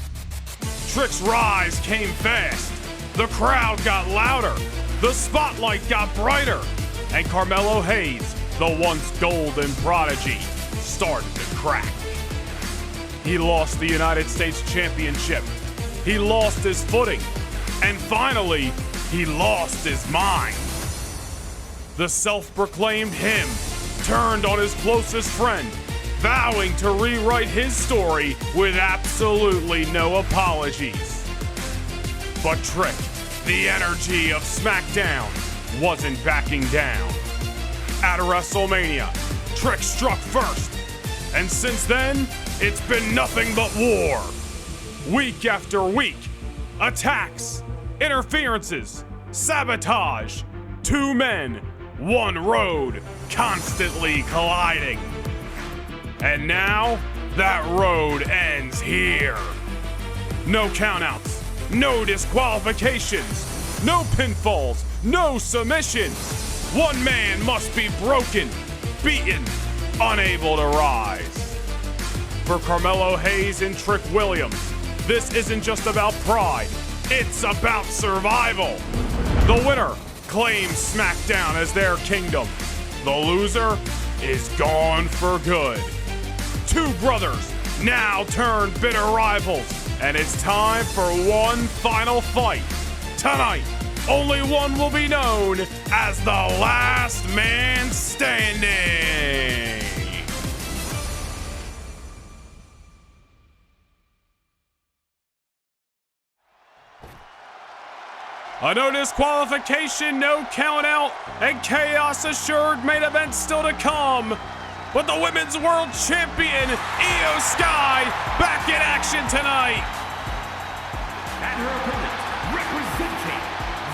Trick's rise came fast. The crowd got louder. The spotlight got brighter. And Carmelo Hayes, the once golden prodigy, started to crack. He lost the United States Championship. He lost his footing. And finally, he lost his mind. The self-proclaimed him turned on his closest friend, vowing to rewrite his story with absolutely no apologies. But Trick, the energy of SmackDown, wasn't backing down. At WrestleMania, Trick struck first, and since then, it's been nothing but war. Week after week, attacks, interferences, sabotage, 2 men, 1 road, constantly colliding. And now, that road ends here. No countouts, no disqualifications, no pinfalls, no submissions. 1 man must be broken, beaten, unable to rise. For Carmelo Hayes and Trick Williams, this isn't just about pride, it's about survival. The winner claims SmackDown as their kingdom. The loser is gone for good. 2 brothers now turned bitter rivals, and it's time for one final fight. Tonight, only one will be known as the last man standing. A no disqualification, no count out, and chaos assured main event still to come. With the Women's World Champion, Iyo Sky, back in action tonight. And her opponent, representing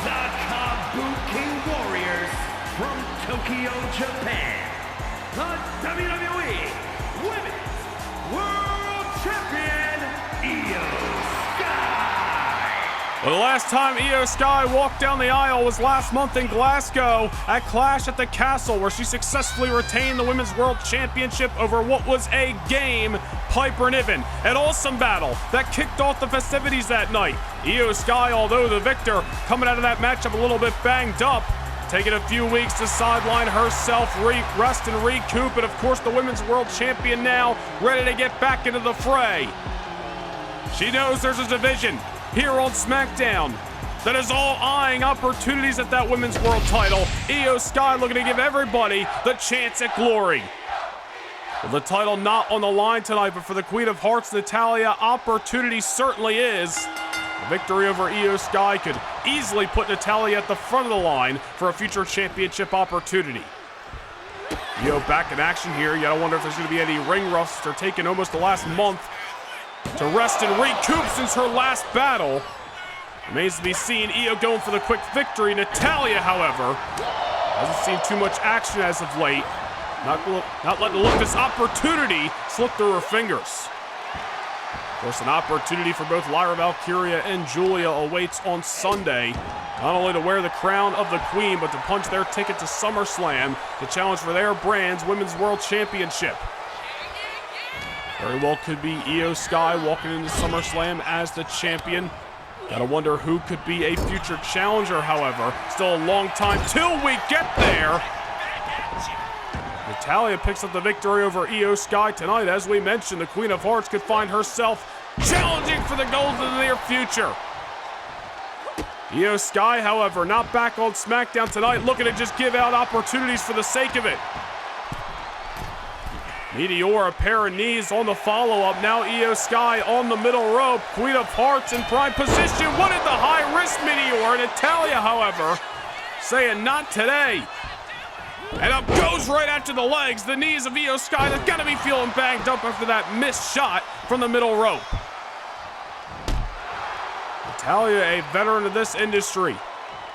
the Kabuki Warriors from Tokyo, Japan, the WWE Women's World Champion, Iyo Sky. Well, the last time Iyo Sky walked down the aisle was last month in Glasgow at Clash at the Castle, where she successfully retained the Women's World Championship over what was a game Piper Niven. An awesome battle that kicked off the festivities that night. Iyo Sky, although the victor, coming out of that matchup a little bit banged up, taking a few weeks to sideline herself, rest and recoup, and of course the Women's World Champion now ready to get back into the fray. She knows there's a division here on SmackDown that is all eyeing opportunities at that Women's World title. Iyo Sky looking to give everybody the chance at glory. Well, the title not on the line tonight, but for the Queen of Hearts, Natalya, opportunity certainly is. A victory over Iyo Sky could easily put Natalya at the front of the line for a future championship opportunity. Iyo back in action here. You gotta wonder if there's gonna be any ring rust. They're taking almost the last month to rest and recoup since her last battle. Remains to be seen. Iyo going for the quick victory. Natalya, however, hasn't seen too much action as of late. Not letting this opportunity slip through her fingers. Of course, an opportunity for both Lyra Valkyria and Giulia awaits on Sunday. Not only to wear the crown of the Queen, but to punch their ticket to SummerSlam to challenge for their brand's Women's World Championship. Very well could be Iyo Sky walking into SummerSlam as the champion. Gotta wonder who could be a future challenger, however. Still a long time till we get there. Natalya picks up the victory over Iyo Sky tonight. As we mentioned, the Queen of Hearts could find herself challenging for the gold in the near future. Iyo Sky, however, not back on SmackDown tonight, looking to just give out opportunities for the sake of it. Meteor, a pair of knees on the follow-up. Now Iyo Sky on the middle rope. Queen of Hearts in prime position. Wanted the high-risk Meteor. Natalya, however, saying not today. And up goes right after the legs. The knees of Iyo Sky that's got to be feeling banged up after that missed shot from the middle rope. Natalya, a veteran of this industry.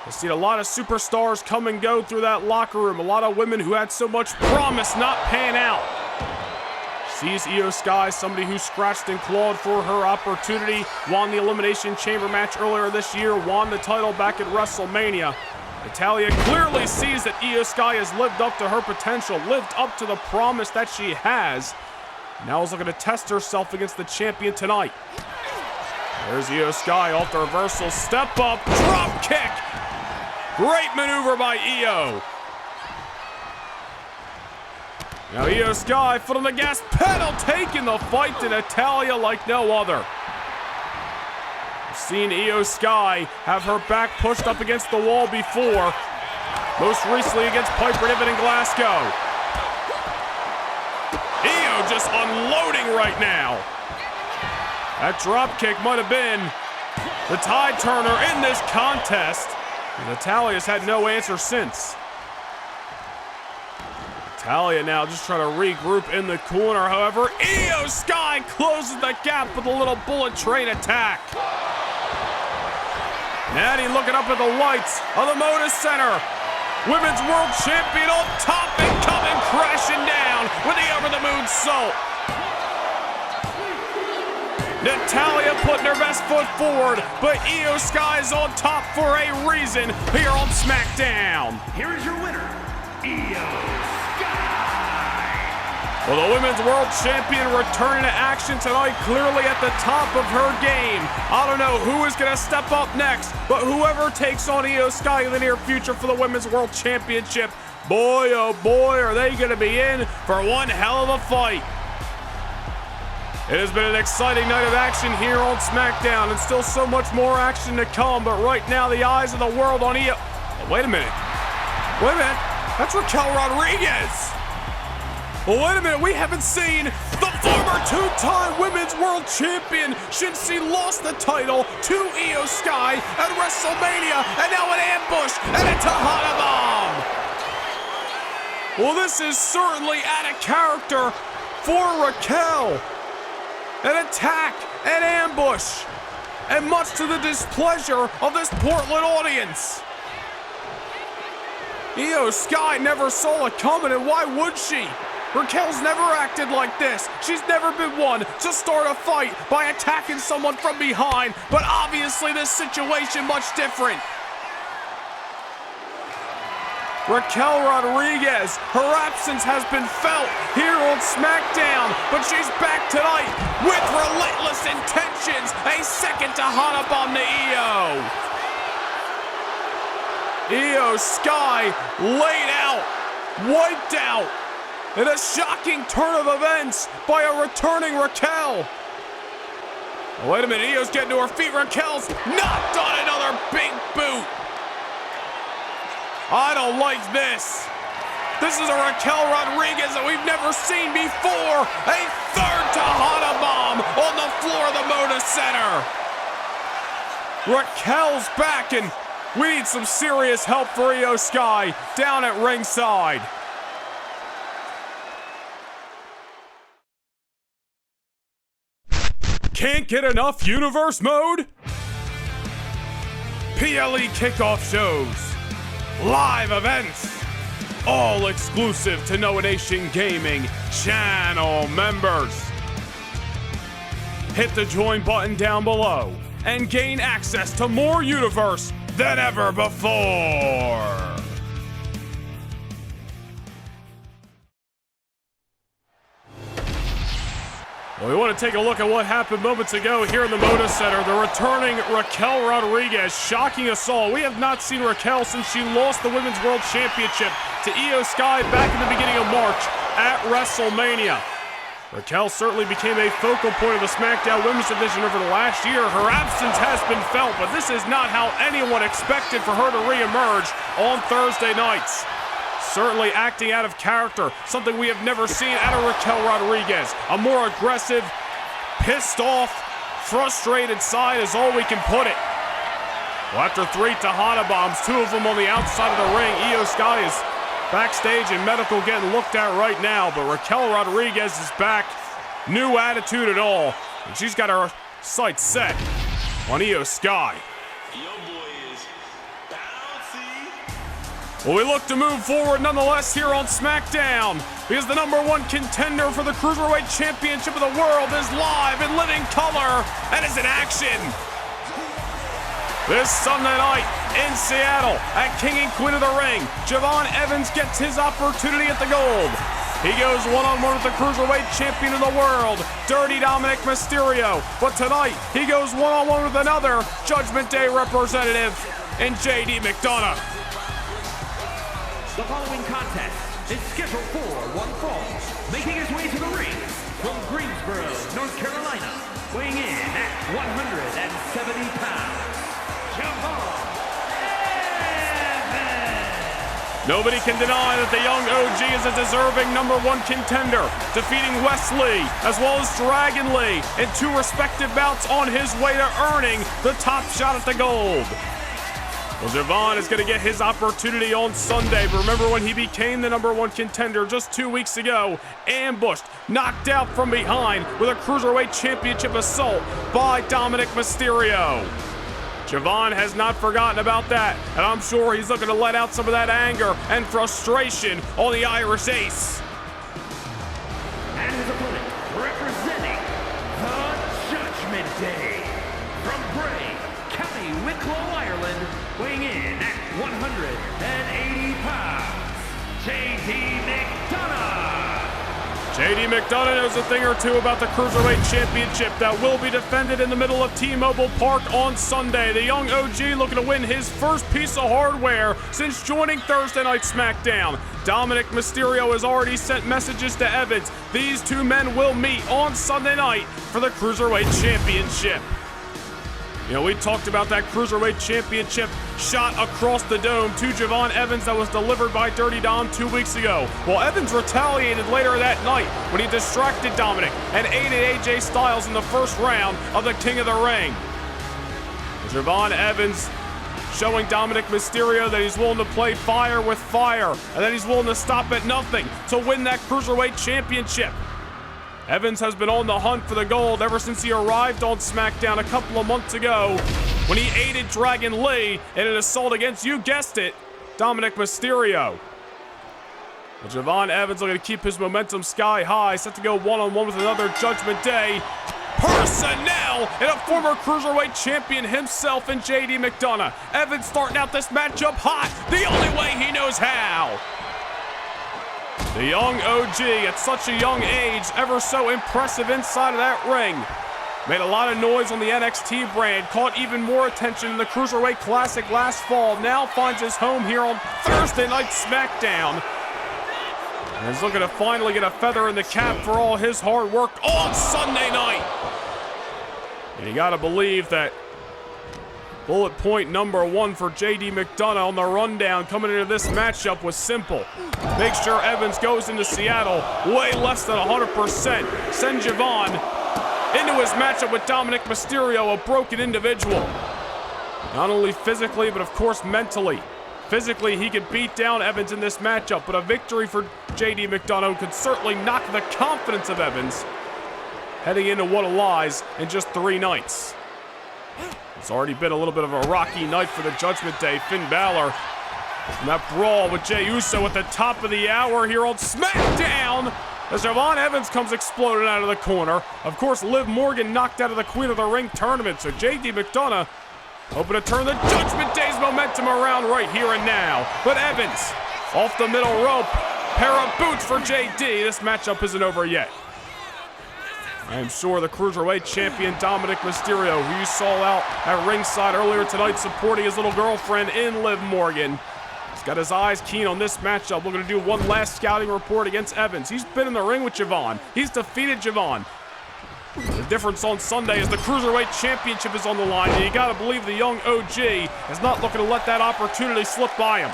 I've seen a lot of superstars come and go through that locker room. A lot of women who had so much promise not pan out. Sees Iyo Sky, somebody who scratched and clawed for her opportunity, won the Elimination Chamber match earlier this year, won the title back at WrestleMania. Natalya clearly sees that Iyo Sky has lived up to her potential, lived up to the promise that she has. Now is looking to test herself against the champion tonight. There's Iyo Sky off the reversal, step up, drop kick. Great maneuver by Iyo. Now Iyo Sky, foot on the gas pedal, taking the fight to Natalya like no other. We've seen Iyo Sky have her back pushed up against the wall before, most recently against Piper Niven in Glasgow. Iyo just unloading right now. That drop kick might have been the tide turner in this contest. Natalya's had no answer since. Natalya now just trying to regroup in the corner. However, Iyo Sky closes the gap with a little bullet train attack. Natty looking up at the lights of the Moda Center. Women's World Champion on top and coming crashing down with the over-the-moon salt. Natalya putting her best foot forward, but Iyo Sky is on top for a reason here on SmackDown. Here is your winner, Iyo Sky. Well, the Women's World Champion returning to action tonight, clearly at the top of her game. I don't know who is going to step up next, but whoever takes on Iyo Sky in the near future for the Women's World Championship, boy, oh boy, are they going to be in for one hell of a fight. It has been an exciting night of action here on SmackDown, and still so much more action to come, but right now the eyes of the world on Iyo... Oh, wait a minute. Wait a minute. That's Raquel Rodriguez. Well, wait a minute. We haven't seen the former two-time Women's World Champion since she lost the title to Iyo Sky at WrestleMania, and now an ambush and a Tejana Bomb. Well, this is certainly out of character for Raquel. An attack, an ambush, and much to the displeasure of this Portland audience. Iyo Sky never saw it coming, and why would she? Raquel's never acted like this. She's never been one to start a fight by attacking someone from behind, but obviously this situation much different. Raquel Rodriguez, her absence has been felt here on SmackDown, but she's back tonight with relentless intentions. A second to Hana bomb to Iyo. Iyo Sky laid out, wiped out, in a shocking turn of events by a returning Raquel. Oh, wait a minute, Io's getting to her feet. Raquel's knocked on another big boot. I don't like this. This is a Raquel Rodriguez that we've never seen before. A third to Hana bomb on the floor of the Moda Center. Raquel's back, and we need some serious help for Iyo Sky down at ringside. Can't get enough universe mode? PLE kickoff shows, live events, all exclusive to Noah Nation Gaming channel members. Hit the join button down below and gain access to more universe than ever before. Well, we want to take a look at what happened moments ago here in the Moda Center. The returning Raquel Rodriguez shocking us all. We have not seen Raquel since she lost the Women's World Championship to Iyo Sky back in the beginning of March at WrestleMania. Raquel certainly became a focal point of the SmackDown Women's Division over the last year. Her absence has been felt, but this is not how anyone expected for her to reemerge on Thursday nights. Certainly acting out of character, something we have never seen out of Raquel Rodriguez. A more aggressive, pissed off, frustrated side is all we can put it. Well, after 3 Hana bombs, 2 of them on the outside of the ring, Iyo Sky is backstage in medical getting looked at right now, but Raquel Rodriguez is back. New attitude at all, and she's got her sights set on Iyo Sky. Well, we look to move forward nonetheless here on SmackDown because the #1 contender for the Cruiserweight Championship of the world is live in living color and is in action. This Sunday night in Seattle at King and Queen of the Ring, Javon Evans gets his opportunity at the gold. He goes one-on-one with the Cruiserweight Champion of the world, Dirty Dominic Mysterio. But tonight, he goes one-on-one with another Judgment Day representative in JD McDonagh. The following contest is scheduled for one fall. Making his way to the ring from Greensboro, North Carolina, weighing in at 170 pounds, Javon Evans. Nobody can deny that the young OG is a deserving #1 contender, defeating Wes Lee as well as Dragon Lee in 2 respective bouts on his way to earning the top shot at the gold. Well, Javon is going to get his opportunity on Sunday. But remember when he became the #1 contender just 2 weeks ago? Ambushed, knocked out from behind with a Cruiserweight Championship assault by Dominic Mysterio. Javon has not forgotten about that, and I'm sure he's looking to let out some of that anger and frustration on the Irish Ace. And his opponent, representing the Judgment Day, from Bray, County Wicklow, Ireland, weighing in at 180 pounds, JD McDonagh. JD McDonagh knows a thing or two about the Cruiserweight Championship that will be defended in the middle of T-Mobile Park on Sunday. The young OG looking to win his first piece of hardware since joining Thursday Night SmackDown. Dominic Mysterio has already sent messages to Evans. These 2 men will meet on Sunday night for the Cruiserweight Championship. You know, we talked about that Cruiserweight Championship shot across the dome to Javon Evans that was delivered by Dirty Dom 2 weeks ago. Well, Evans retaliated later that night when he distracted Dominic and aided AJ Styles in the first round of the King of the Ring. Javon Evans showing Dominic Mysterio that he's willing to play fire with fire and that he's willing to stop at nothing to win that Cruiserweight Championship. Evans has been on the hunt for the gold ever since he arrived on SmackDown a couple of months ago when he aided Dragon Lee in an assault against, you guessed it, Dominic Mysterio. Well, Javon Evans looking to keep his momentum sky high, set to go one-on-one with another Judgment Day personnel and a former Cruiserweight champion himself in JD McDonagh. Evans starting out this matchup hot, the only way he knows how. The young OG at such a young age, ever so impressive inside of that ring. Made a lot of noise on the NXT brand, caught even more attention in the Cruiserweight Classic last fall, now finds his home here on Thursday Night SmackDown. And he's looking to finally get a feather in the cap for all his hard work on Sunday night. And you gotta believe that bullet point number one for JD McDonagh on the rundown coming into this matchup was simple. Make sure Evans goes into Seattle way less than 100%. Send Javon into his matchup with Dominic Mysterio, a broken individual. Not only physically, but of course mentally. Physically, he could beat down Evans in this matchup, but a victory for JD McDonagh could certainly knock the confidence of Evans heading into what lies in just 3 nights. It's already been a little bit of a rocky night for the Judgment Day. Finn Balor and that brawl with Jey Uso at the top of the hour here on SmackDown as Javon Evans comes exploding out of the corner. Of course, Liv Morgan knocked out of the Queen of the Ring tournament, so JD McDonagh hoping to turn the Judgment Day's momentum around right here and now. But Evans, off the middle rope, pair of boots for JD. This matchup isn't over yet. I am sure the Cruiserweight champion Dominic Mysterio, who you saw out at ringside earlier tonight supporting his little girlfriend in Liv Morgan, he's got his eyes keen on this matchup. We're going to do one last scouting report against Evans. He's been in the ring with Javon. He's defeated Javon. The difference on Sunday is the Cruiserweight Championship is on the line, and you gotta believe the young OG is not looking to let that opportunity slip by him.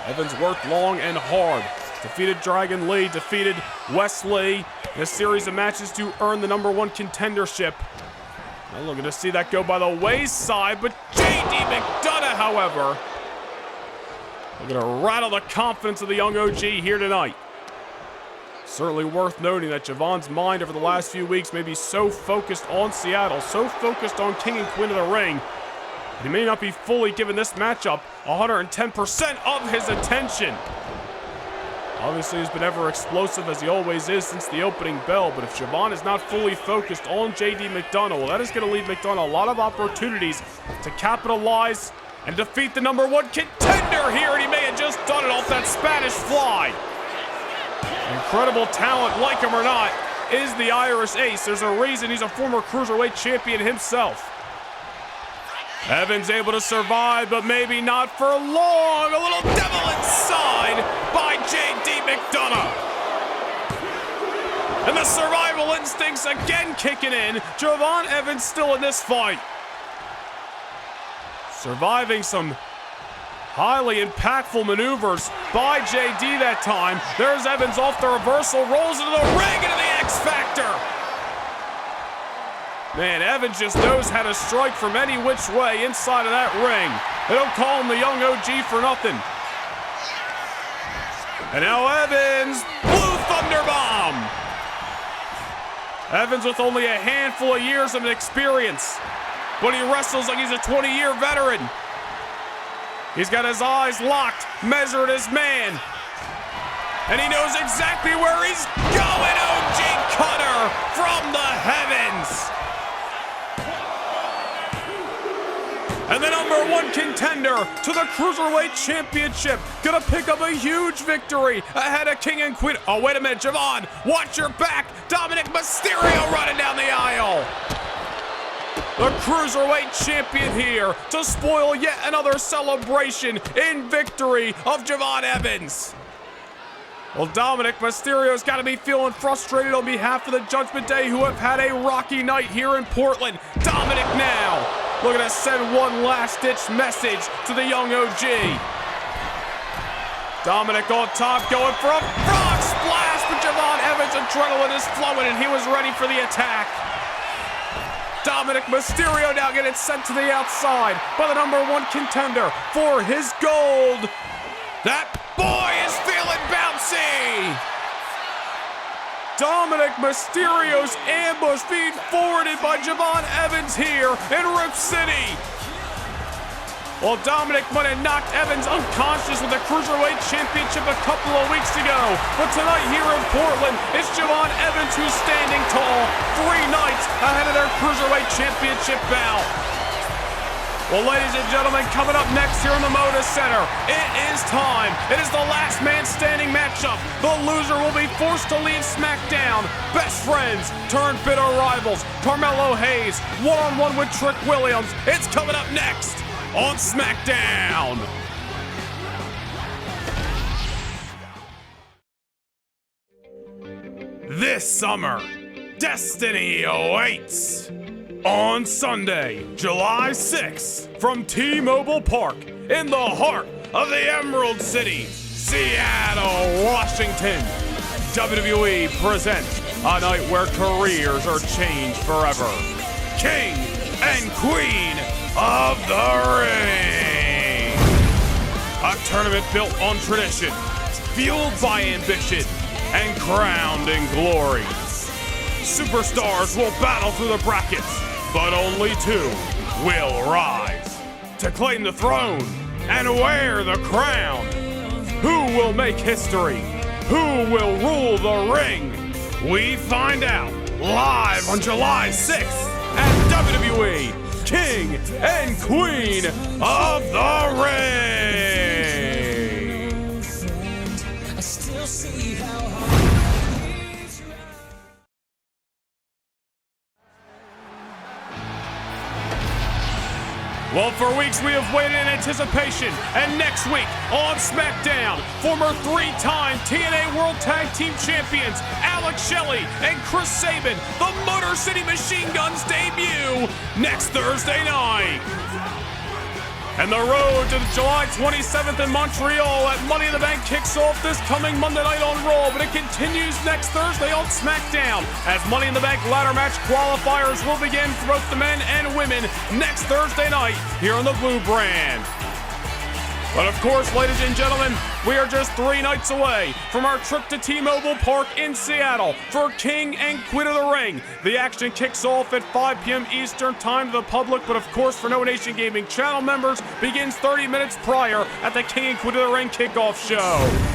Evans worked long and hard. Defeated Dragon Lee, defeated Wesley in a series of matches to earn the #1 contendership. Not looking to see that go by the wayside, but JD McDonagh, however, looking to rattle the confidence of the young OG here tonight. Certainly worth noting that Javon's mind over the last few weeks may be so focused on Seattle, so focused on King and Queen of the Ring, that he may not be fully giving this matchup 110% of his attention. Obviously, he's been ever explosive as he always is since the opening bell, but if Javon is not fully focused on JD McDonagh, well, that is going to leave McDonagh a lot of opportunities to capitalize and defeat the #1 contender here, and he may have just done it off that Spanish fly. Incredible talent, like him or not, is the Irish Ace. There's a reason he's a former Cruiserweight champion himself. Evans able to survive, but maybe not for long. A little devil inside by JD McDonagh. And the survival instincts again kicking in. Javon Evans still in this fight. Surviving some highly impactful maneuvers by JD that time. There's Evans off the reversal, rolls into the ring, into the X Factor. Man, Evans just knows how to strike from any which way inside of that ring. They don't call him the young OG for nothing. And now Evans, Blue Thunder Bomb. Evans with only a handful of years of experience, but he wrestles like he's a 20-year veteran. He's got his eyes locked, measured his man. And he knows exactly where he's going. OG Cutter from the heavens. And the #1 contender to the Cruiserweight Championship gonna pick up a huge victory ahead of King and Queen. Oh, wait a minute, Javon, watch your back. Dominic Mysterio running down the aisle. The Cruiserweight champion here to spoil yet another celebration in victory of Javon Evans. Well, Dominic Mysterio's got to be feeling frustrated on behalf of the Judgment Day, who have had a rocky night here in Portland. Dominic now looking to send one last-ditch message to the young OG. Dominic on top going for a frog splash, but Javon Evans' adrenaline is flowing and he was ready for the attack. Dominic Mysterio now getting sent to the outside by the #1 contender for his gold. That boy is feeling bouncy. Dominic Mysterio's ambush being forwarded by Javon Evans here in Rip City. Well, Dominic might have knocked Evans unconscious with the Cruiserweight Championship a couple of weeks ago. But tonight here in Portland, it's Javon Evans who's standing tall, 3 nights ahead of their Cruiserweight Championship bout. Well, ladies and gentlemen, coming up next here in the Moda Center, it is time. It is the last man standing matchup. The loser will be forced to leave SmackDown. Best friends turned bitter rivals. Carmelo Hayes, one-on-one with Trick Williams. It's coming up next on SmackDown. This summer, destiny awaits. On Sunday, July 6th, from T-Mobile Park, in the heart of the Emerald City, Seattle, Washington, WWE presents a night where careers are changed forever. King and Queen of the Ring. A tournament built on tradition, fueled by ambition, and crowned in glory. Superstars will battle through the brackets, but only 2 will rise to claim the throne and wear the crown. Who will make history? Who will rule the ring? We find out live on July 6th at WWE King and Queen of the Ring. I still see how well, for weeks we have waited in anticipation, and next week on SmackDown, former 3-time TNA World Tag Team Champions Alex Shelley and Chris Sabin, the Motor City Machine Guns debut next Thursday night. And the road to July 27th in Montreal at Money in the Bank kicks off this coming Monday night on Raw, but it continues next Thursday on SmackDown as Money in the Bank ladder match qualifiers will begin for both the men and women next Thursday night here on the Blue brand. But of course, ladies and gentlemen, we are just 3 nights away from our trip to T-Mobile Park in Seattle for King and Queen of the Ring. The action kicks off at 5 p.m. Eastern time to the public, but of course for No Nation Gaming channel members, begins 30 minutes prior at the King and Queen of the Ring kickoff show.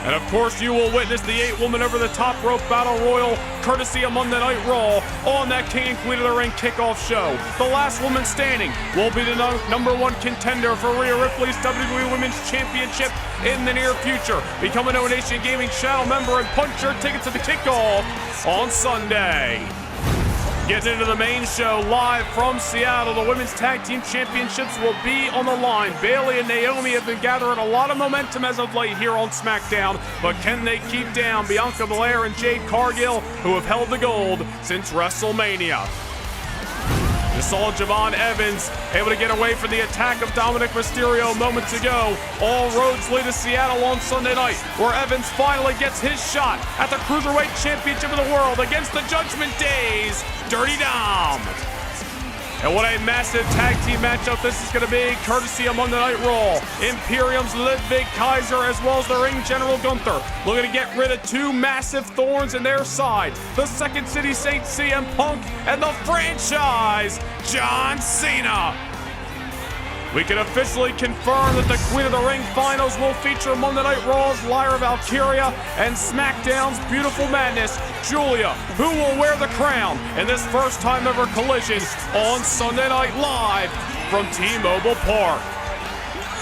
And of course, you will witness the 8-woman over-the-top rope battle royal, courtesy of Monday Night Raw, on that King and Queen of the Ring kickoff show. The last woman standing will be the number 1 contender for Rhea Ripley's WWE Women's Championship in the near future. Become a No Nation Gaming channel member and punch your tickets to the kickoff on Sunday. Getting into the main show live from Seattle, the Women's Tag Team Championships will be on the line. Bayley and Naomi have been gathering a lot of momentum as of late here on SmackDown, but can they keep down Bianca Belair and Jade Cargill, who have held the gold since WrestleMania? You saw Javon Evans able to get away from the attack of Dominic Mysterio moments ago. All roads lead to Seattle on Sunday night, where Evans finally gets his shot at the Cruiserweight Championship of the World against the Judgment Day's Dirty Dom. And what a massive tag team matchup this is going to be, courtesy of Monday Night Raw. Imperium's Ludwig Kaiser, as well as the ring general Gunther, looking to get rid of 2 massive thorns in their side. The Second City Saint CM Punk and the franchise John Cena. We can officially confirm that the Queen of the Ring finals will feature Monday Night Raw's Lyra Valkyria and SmackDown's Beautiful Madness, Giulia, who will wear the crown in this first time ever collision on Sunday Night Live from T-Mobile Park.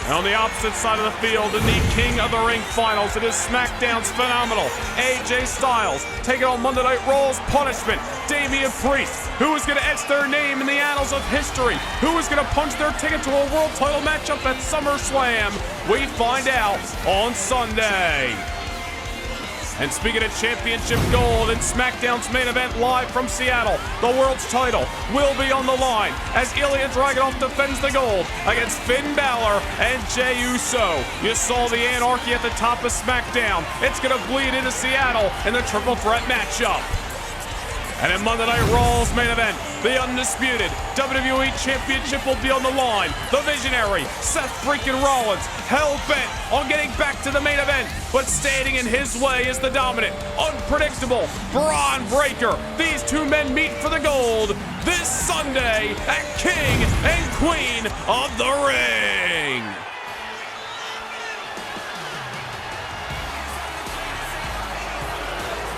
And on the opposite side of the field, in the King of the Ring finals, it is SmackDown's phenomenal AJ Styles taking on Monday Night Raw's Punishment, Damian Priest, who is going to etch their name in the annals of history, who is going to punch their ticket to a world title matchup at SummerSlam. We find out on Sunday. And speaking of championship gold, in SmackDown's main event live from Seattle, the world's title will be on the line as Ilja Dragunov defends the gold against Finn Balor and Jey Uso. You saw the anarchy at the top of SmackDown. It's going to bleed into Seattle in the triple threat matchup. And in Monday Night Raw's main event, the undisputed WWE Championship will be on the line. The visionary, Seth freaking Rollins, hell-bent on getting back to the main event, but standing in his way is the dominant, unpredictable Braun Breaker. These 2 men meet for the gold. this Sunday at King and Queen of the Ring.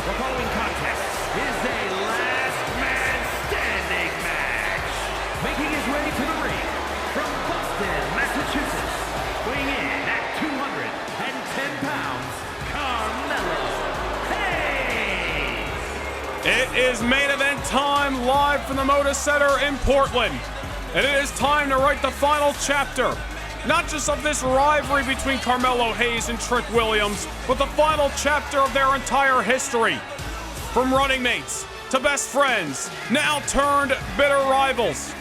The following contest is a last man standing match. Making his way to the ring from Boston, Massachusetts, weighing in at 210 pounds, Carmelo Hayes. It is main event time live from the Moda Center in Portland. And it is time to write the final chapter. Not just of this rivalry between Carmelo Hayes and Trick Williams, but the final chapter of their entire history. From running mates to best friends, now turned bitter rivals.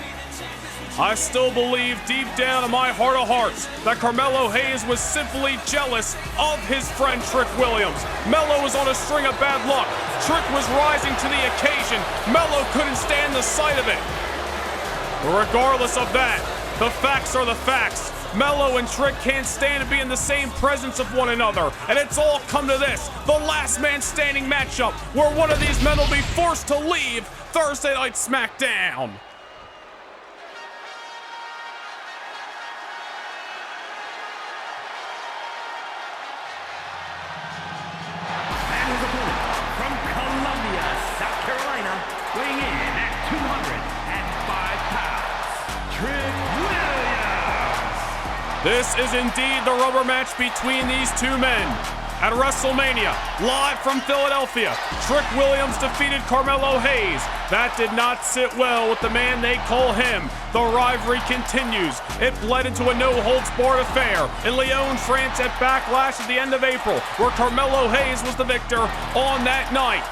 I still believe deep down in my heart of hearts that Carmelo Hayes was simply jealous of his friend Trick Williams. Melo was on a string of bad luck. Trick was rising to the occasion. Melo couldn't stand the sight of it. But regardless of that, the facts are the facts. Melo and Trick can't stand to be in the same presence of one another. And it's all come to this, the last man standing matchup, where one of these men will be forced to leave Thursday Night SmackDown. And his opponent from Columbia, South Carolina, weighing in at 205 pounds, Trick Williams. This is indeed the rubber match between these two men. At WrestleMania, live from Philadelphia, Trick Williams defeated Carmelo Hayes. That did not sit well with the man they call him. The rivalry continues. It bled into a no-holds-barred affair in Lyon, France at Backlash at the end of April, where Carmelo Hayes was the victor on that night.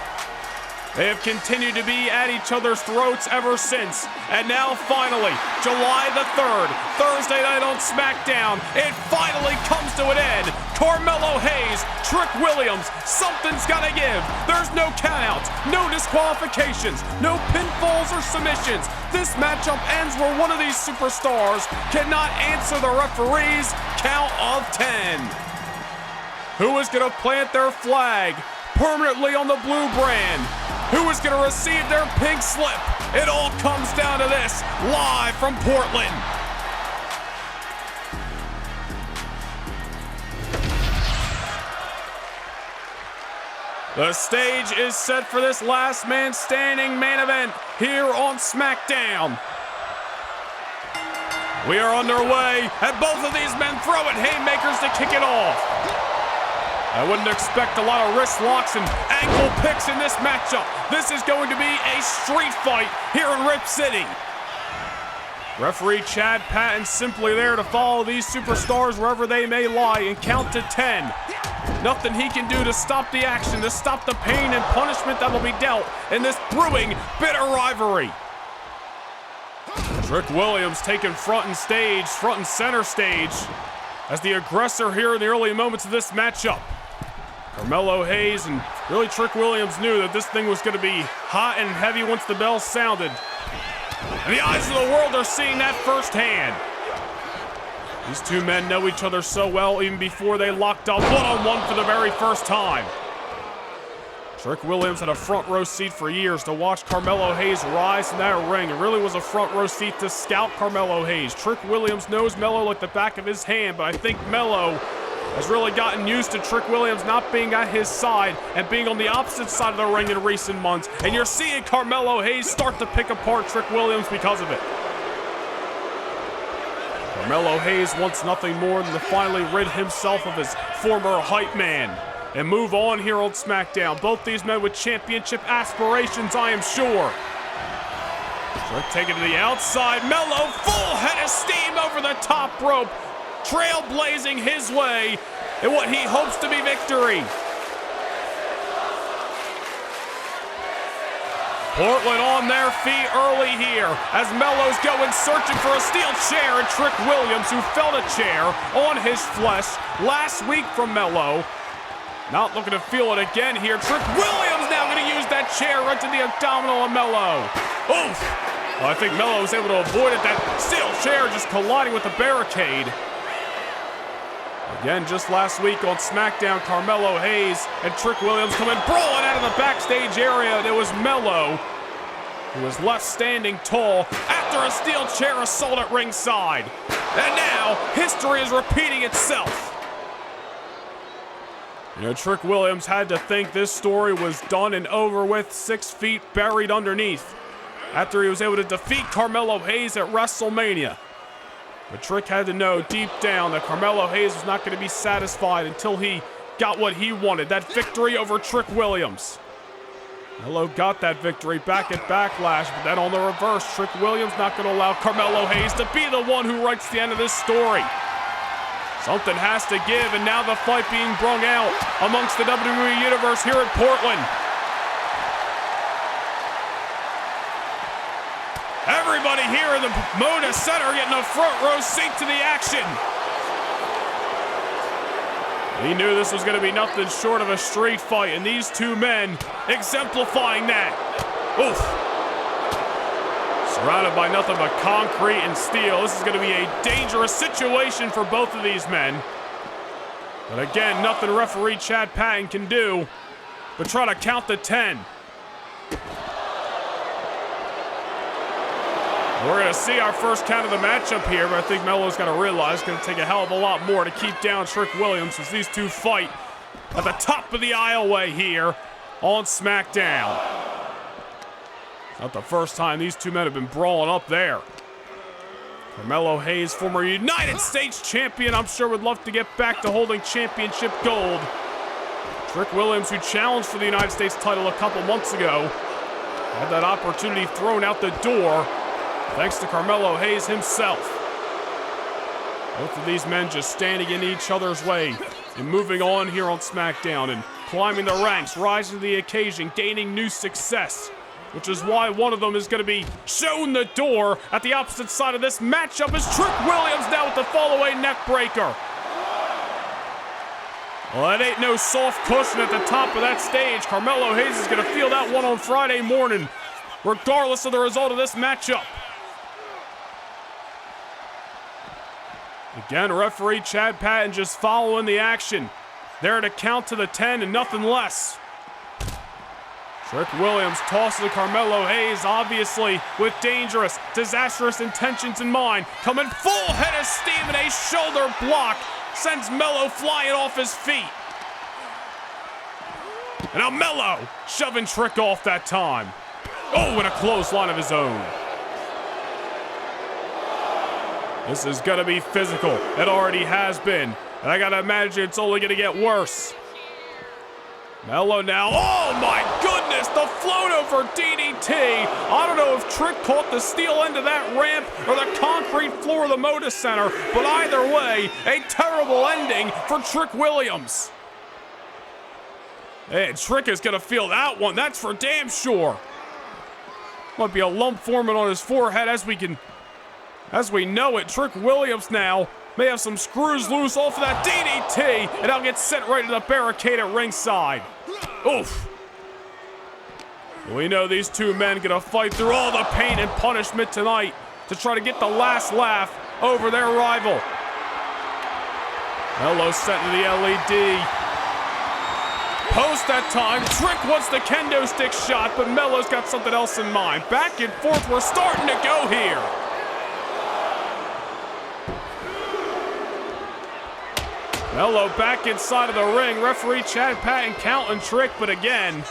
They have continued to be at each other's throats ever since. And now finally, July the 3rd, Thursday night on SmackDown, it finally comes to an end. Carmelo Hayes, Trick Williams, something's gotta give. There's no countouts, no disqualifications, no pinfalls or submissions. This matchup ends where one of these superstars cannot answer the referee's count of 10. Who is gonna plant their flag permanently on the blue brand? Who is going to receive their pink slip? It all comes down to this, live from Portland. The stage is set for this last man standing main event here on SmackDown. We are underway, and both of these men throw at haymakers to kick it off. I wouldn't expect a lot of wrist locks and ankle picks in this matchup. This is going to be a street fight here in Rip City. Referee Chad Patton simply there to follow these superstars wherever they may lie and count to 10. Nothing he can do to stop the action, to stop the pain and punishment that will be dealt in this brewing, bitter rivalry. Trick Williams taking front and center stage as the aggressor here in the early moments of this matchup. Carmelo Hayes and really Trick Williams knew that this thing was going to be hot and heavy once the bell sounded. And the eyes of the world are seeing that firsthand. These two men know each other so well even before they locked up one-on-one for the very first time. Trick Williams had a front row seat for years to watch Carmelo Hayes rise in that ring. It really was a front row seat to scout Carmelo Hayes. Trick Williams knows Melo like the back of his hand, but I think Melo has really gotten used to Trick Williams not being at his side and being on the opposite side of the ring in recent months. And you're seeing Carmelo Hayes start to pick apart Trick Williams because of it. Carmelo Hayes wants nothing more than to finally rid himself of his former hype man and move on here on SmackDown. Both these men with championship aspirations, I am sure. Trick taking it to the outside. Melo, full head of steam over the top rope, trailblazing his way in what he hopes to be victory. Portland on their feet early here as Melo's going searching for a steel chair, and Trick Williams, who felt a chair on his flesh last week from Melo, not looking to feel it again here. Trick Williams now going to use that chair right to the abdominal of Melo. Oof! Well, I think Melo was able to avoid it. That steel chair just colliding with the barricade. Again, just last week on SmackDown, Carmelo Hayes and Trick Williams coming brawling out of the backstage area, and it was Melo who was left standing tall after a steel chair assault at ringside. And now, history is repeating itself. You know, Trick Williams had to think this story was done and over with, 6 feet buried underneath, after he was able to defeat Carmelo Hayes at WrestleMania. But Trick had to know deep down that Carmelo Hayes was not going to be satisfied until he got what he wanted, that victory over Trick Williams. Melo got that victory back at Backlash, but then on the reverse, Trick Williams not going to allow Carmelo Hayes to be the one who writes the end of this story. Something has to give, and now the fight being brung out amongst the WWE Universe here at Portland. Everybody here in the Moda Center getting a front row seat to the action. He knew this was going to be nothing short of a street fight, and these two men exemplifying that. Oof. Surrounded by nothing but concrete and steel. This is going to be a dangerous situation for both of these men. But again, nothing referee Chad Patton can do but try to count to 10. We're going to see our first count of the matchup here, but I think Melo's got to realize it's going to take a hell of a lot more to keep down Trick Williams as these two fight at the top of the aisleway here on SmackDown. Not the first time these two men have been brawling up there. Carmelo Hayes, former United States champion, I'm sure would love to get back to holding championship gold. Trick Williams, who challenged for the United States title a couple months ago, had that opportunity thrown out the door thanks to Carmelo Hayes himself. Both of these men just standing in each other's way and moving on here on SmackDown and climbing the ranks, rising to the occasion, gaining new success, which is why one of them is going to be shown the door at the opposite side of this matchup as Trick Williams now with the fall-away neck breaker. Well, that ain't no soft cushion at the top of that stage. Carmelo Hayes is going to feel that one on Friday morning, regardless of the result of this matchup. Again, referee Chad Patton just following the action. There to count to the 10 and nothing less. Trick Williams tosses Carmelo Hayes, obviously with dangerous, disastrous intentions in mind. Coming full head of steam and a shoulder block sends Melo flying off his feet. And now Melo shoving Trick off that time. Oh, and a clothesline of his own. This is going to be physical. It already has been. And I got to imagine it's only going to get worse. Melo now. Oh, my goodness. The float over DDT. I don't know if Trick caught the steel end of that ramp or the concrete floor of the Moda Center. But either way, a terrible ending for Trick Williams. And Trick is going to feel that one. That's for damn sure. Might be a lump forming on his forehead as we know it. Trick Williams now may have some screws loose off of that DDT, and I'll get sent right to the barricade at ringside. Oof. We know these two men gonna fight through all the pain and punishment tonight to try to get the last laugh over their rival. Melo sent to the LED. Post that time, Trick wants the kendo stick shot, but Melo's got something else in mind. Back and forth, we're starting to go here. Melo back inside of the ring. Referee Chad Patton counting Trick, but again,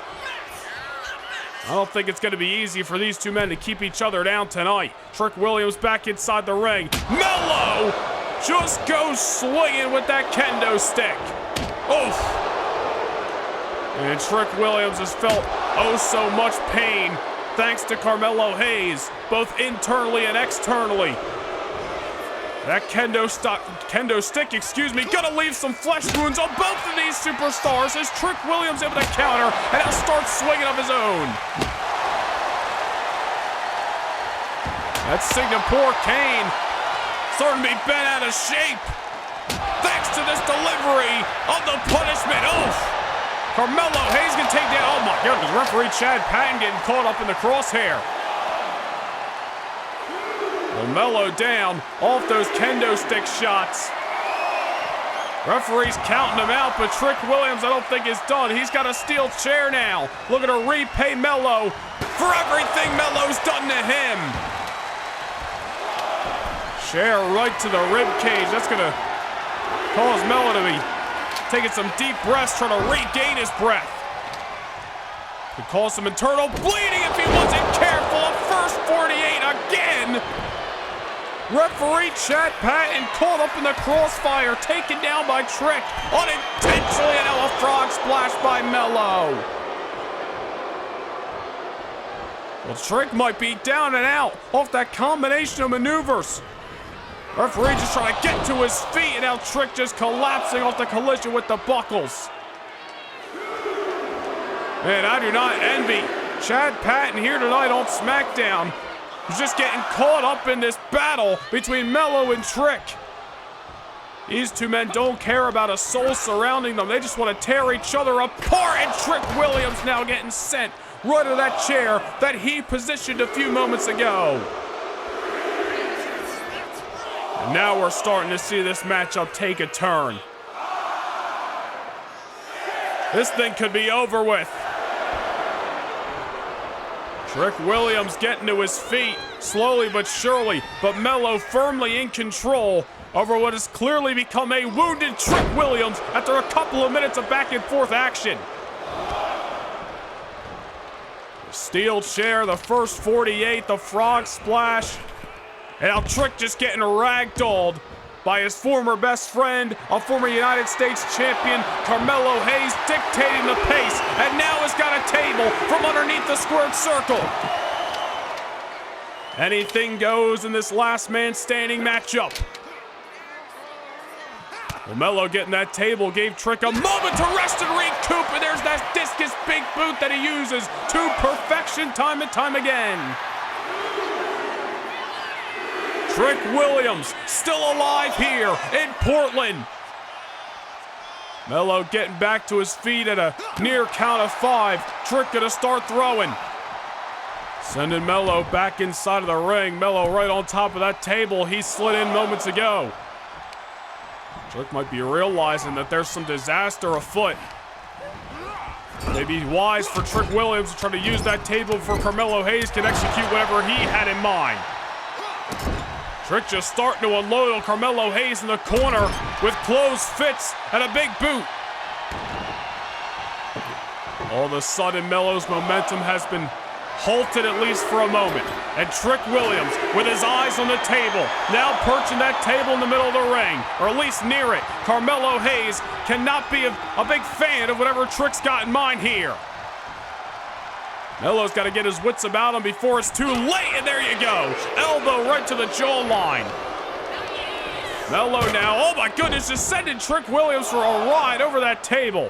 I don't think it's going to be easy for these two men to keep each other down tonight. Trick Williams back inside the ring. Melo just goes swinging with that kendo stick. Oof. And Trick Williams has felt oh so much pain thanks to Carmelo Hayes, both internally and externally. That kendo stick, gonna leave some flesh wounds on both of these superstars as Trick Williams able to counter and now starts swinging of his own. That Singapore cane starting to be bent out of shape thanks to this delivery of the punishment. Oof. Carmelo Hayes can take down, oh my goodness, referee Chad Patton getting caught up in the crosshair. Well, Melo down off those kendo stick shots. Referee's counting him out, but Trick Williams I don't think is done. He's got a steel chair now, looking to repay Melo for everything Melo's done to him. Chair right to the rib cage. That's gonna cause Melo to be taking some deep breaths, trying to regain his breath. Could cause some internal bleeding if he wasn't careful. A first 48 again. Referee Chad Patton caught up in the crossfire, taken down by Trick unintentionally, and now a frog splash by Melo. Well, Trick might be down and out off that combination of maneuvers. Referee just trying to get to his feet, and now Trick just collapsing off the collision with the buckles. Man, I do not envy Chad Patton here tonight on SmackDown. He's just getting caught up in this battle between Melo and Trick. These two men don't care about a soul surrounding them. They just want to tear each other apart, and Trick Williams now getting sent right to that chair that he positioned a few moments ago. And now we're starting to see this matchup take a turn. This thing could be over with. Trick Williams getting to his feet, slowly but surely, but Melo firmly in control over what has clearly become a wounded Trick Williams after a couple of minutes of back and forth action. The steel chair, the first 48, the frog splash, and now Trick just getting ragdolled by his former best friend, a former United States champion, Carmelo Hayes, dictating the pace, and now has got a table from underneath the squared circle. Anything goes in this last man standing matchup. Well, Melo getting that table gave Trick a moment to rest and recoup, and there's that discus big boot that he uses to perfection time and time again. Trick Williams still alive here in Portland. Melo getting back to his feet at a near count of 5. Trick gonna start throwing. Sending Melo back inside of the ring. Melo right on top of that table he slid in moments ago. Trick might be realizing that there's some disaster afoot. Maybe wise for Trick Williams to try to use that table before Carmelo Hayes can execute whatever he had in mind. Trick just starting to unload on Carmelo Hayes in the corner with closed fists and a big boot. All of a sudden, Melo's momentum has been halted at least for a moment. And Trick Williams, with his eyes on the table, now perching that table in the middle of the ring, or at least near it. Carmelo Hayes cannot be a big fan of whatever Trick's got in mind here. Melo's got to get his wits about him before it's too late, and there you go. Elbow right to the jawline. Melo now, oh my goodness, just sending Trick Williams for a ride over that table.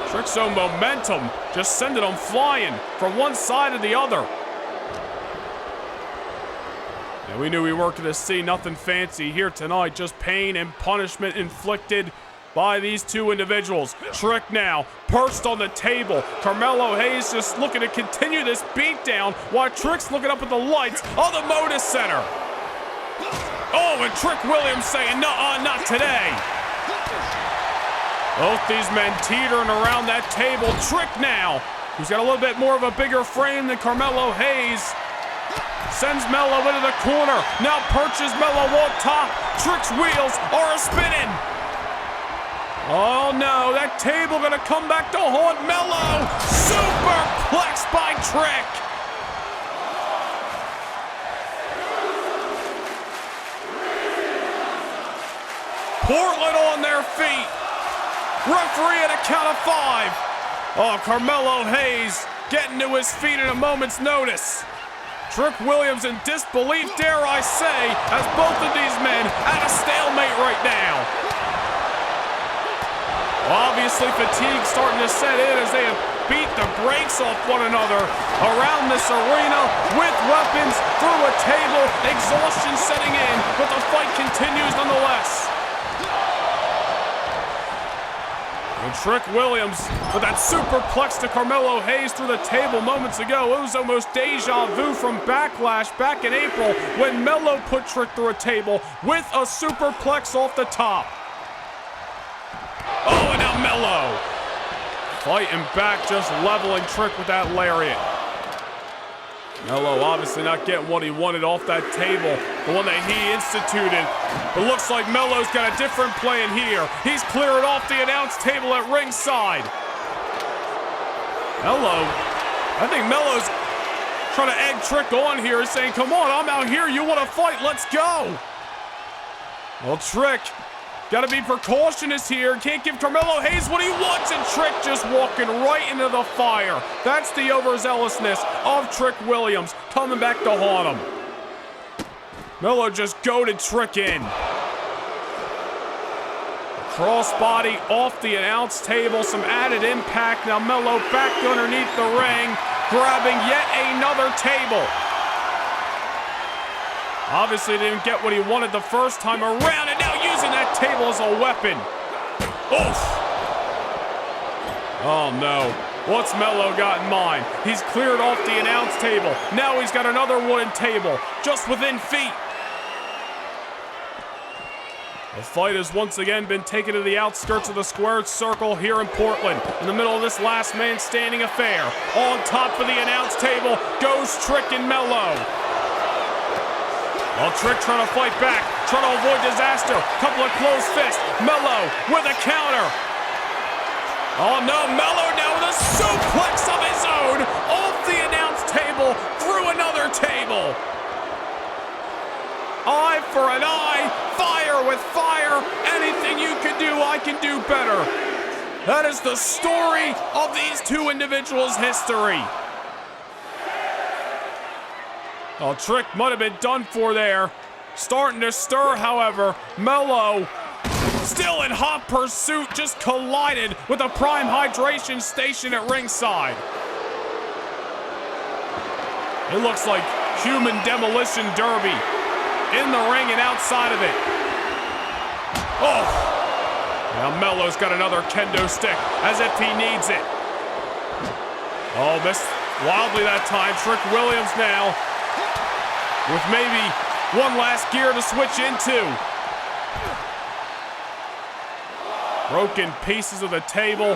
Trick's own momentum just sending him flying from one side to the other. And we knew we weren't going to see nothing fancy here tonight, just pain and punishment inflicted by these two individuals. Trick now perched on the table. Carmelo Hayes just looking to continue this beatdown while Trick's looking up at the lights of the Moda Center. Oh, and Trick Williams saying, "Nuh-uh, not today." Both these men teetering around that table. Trick now, who's got a little bit more of a bigger frame than Carmelo Hayes, sends Melo into the corner. Now perches Melo on top. Trick's wheels are spinning. Oh no, that table gonna come back to haunt Melo. Superplex by Trick. Portland on their feet. Referee at a count of 5. Oh, Carmelo Hayes getting to his feet at a moment's notice. Trick Williams in disbelief, dare I say, as both of these men at a stalemate right now. Obviously, fatigue starting to set in as they have beat the brakes off one another around this arena with weapons through a table. Exhaustion setting in, but the fight continues nonetheless. And Trick Williams with that superplex to Carmelo Hayes through the table moments ago. It was almost deja vu from Backlash back in April when Melo put Trick through a table with a superplex off the top. Oh, and now Melo fighting back, just leveling Trick with that lariat. Melo obviously not getting what he wanted off that table, the one that he instituted. It looks like Melo's got a different plan here. He's clearing off the announce table at ringside. Melo, I think Melo's trying to egg Trick on here, saying, come on, I'm out here, you want to fight, let's go. Well, Trick, got to be precautious here. Can't give Carmelo Hayes what he wants, and Trick just walking right into the fire. That's the overzealousness of Trick Williams coming back to haunt him. Melo just goaded Trick in. Crossbody off the announce table, some added impact. Now Melo back underneath the ring, grabbing yet another table. Obviously didn't get what he wanted the first time around, and now using that table as a weapon. Oof. Oh no. What's Melo got in mind? He's cleared off the announce table. Now he's got another wooden table just within feet. The fight has once again been taken to the outskirts of the squared circle here in Portland, in the middle of this last man standing affair. On top of the announce table goes Trick and Melo. Well, Trick trying to fight back, trying to avoid disaster. Couple of closed fists. Melo with a counter. Oh no, Melo now with a suplex of his own off the announce table through another table. Eye for an eye, fire with fire. Anything you can do, I can do better. That is the story of these two individuals' history. Oh, Trick might have been done for there. Starting to stir, however. Melo, still in hot pursuit, just collided with a prime hydration station at ringside. It looks like human demolition derby. In the ring and outside of it. Oh! Now Melo's got another kendo stick, as if he needs it. Oh, missed wildly that time. Trick Williams now, with maybe one last gear to switch into. Broken pieces of the table.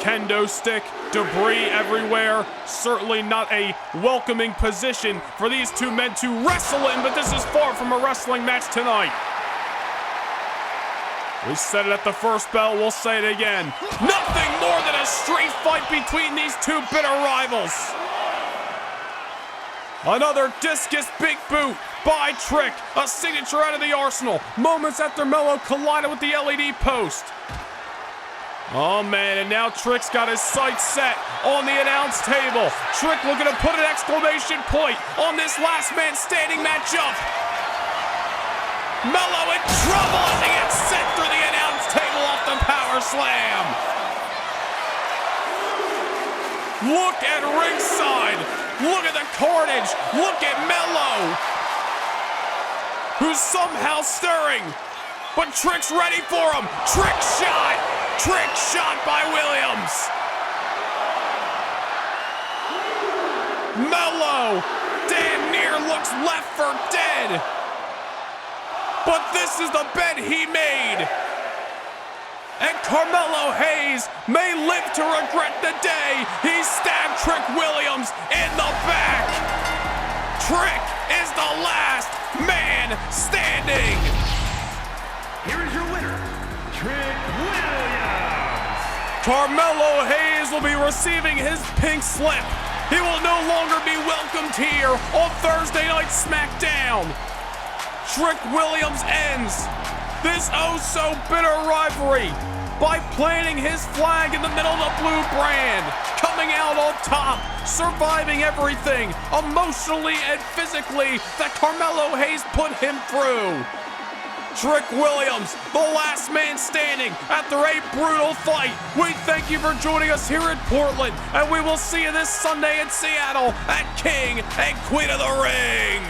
Kendo stick, debris everywhere. Certainly not a welcoming position for these two men to wrestle in, but this is far from a wrestling match tonight. We said it at the first bell, we'll say it again. Nothing more than a street fight between these two bitter rivals. Another discus big boot by Trick, a signature out of the arsenal. Moments after Melo collided with the LED post. Oh man, and now Trick's got his sights set on the announce table. Trick looking to put an exclamation point on this last man standing matchup. Melo in trouble as he gets sent through the announce table off the power slam. Look at ringside. Look at the carnage. Look at Melo, who's somehow stirring. But Trick's ready for him. Trick shot. Trick shot by Williams. Melo damn near looks left for dead. But this is the bet he made. And Carmelo Hayes may live to regret the day he stabbed Trick Williams in the back. Trick is the last man standing. Here is your winner, Trick Williams. Carmelo Hayes will be receiving his pink slip. He will no longer be welcomed here on Thursday Night SmackDown. Trick Williams ends this oh-so-bitter rivalry by planting his flag in the middle of the blue brand, coming out on top, surviving everything emotionally and physically that Carmelo Hayes put him through. Trick Williams, the last man standing after a brutal fight. We thank you for joining us here in Portland, and we will see you this Sunday in Seattle at King and Queen of the Ring.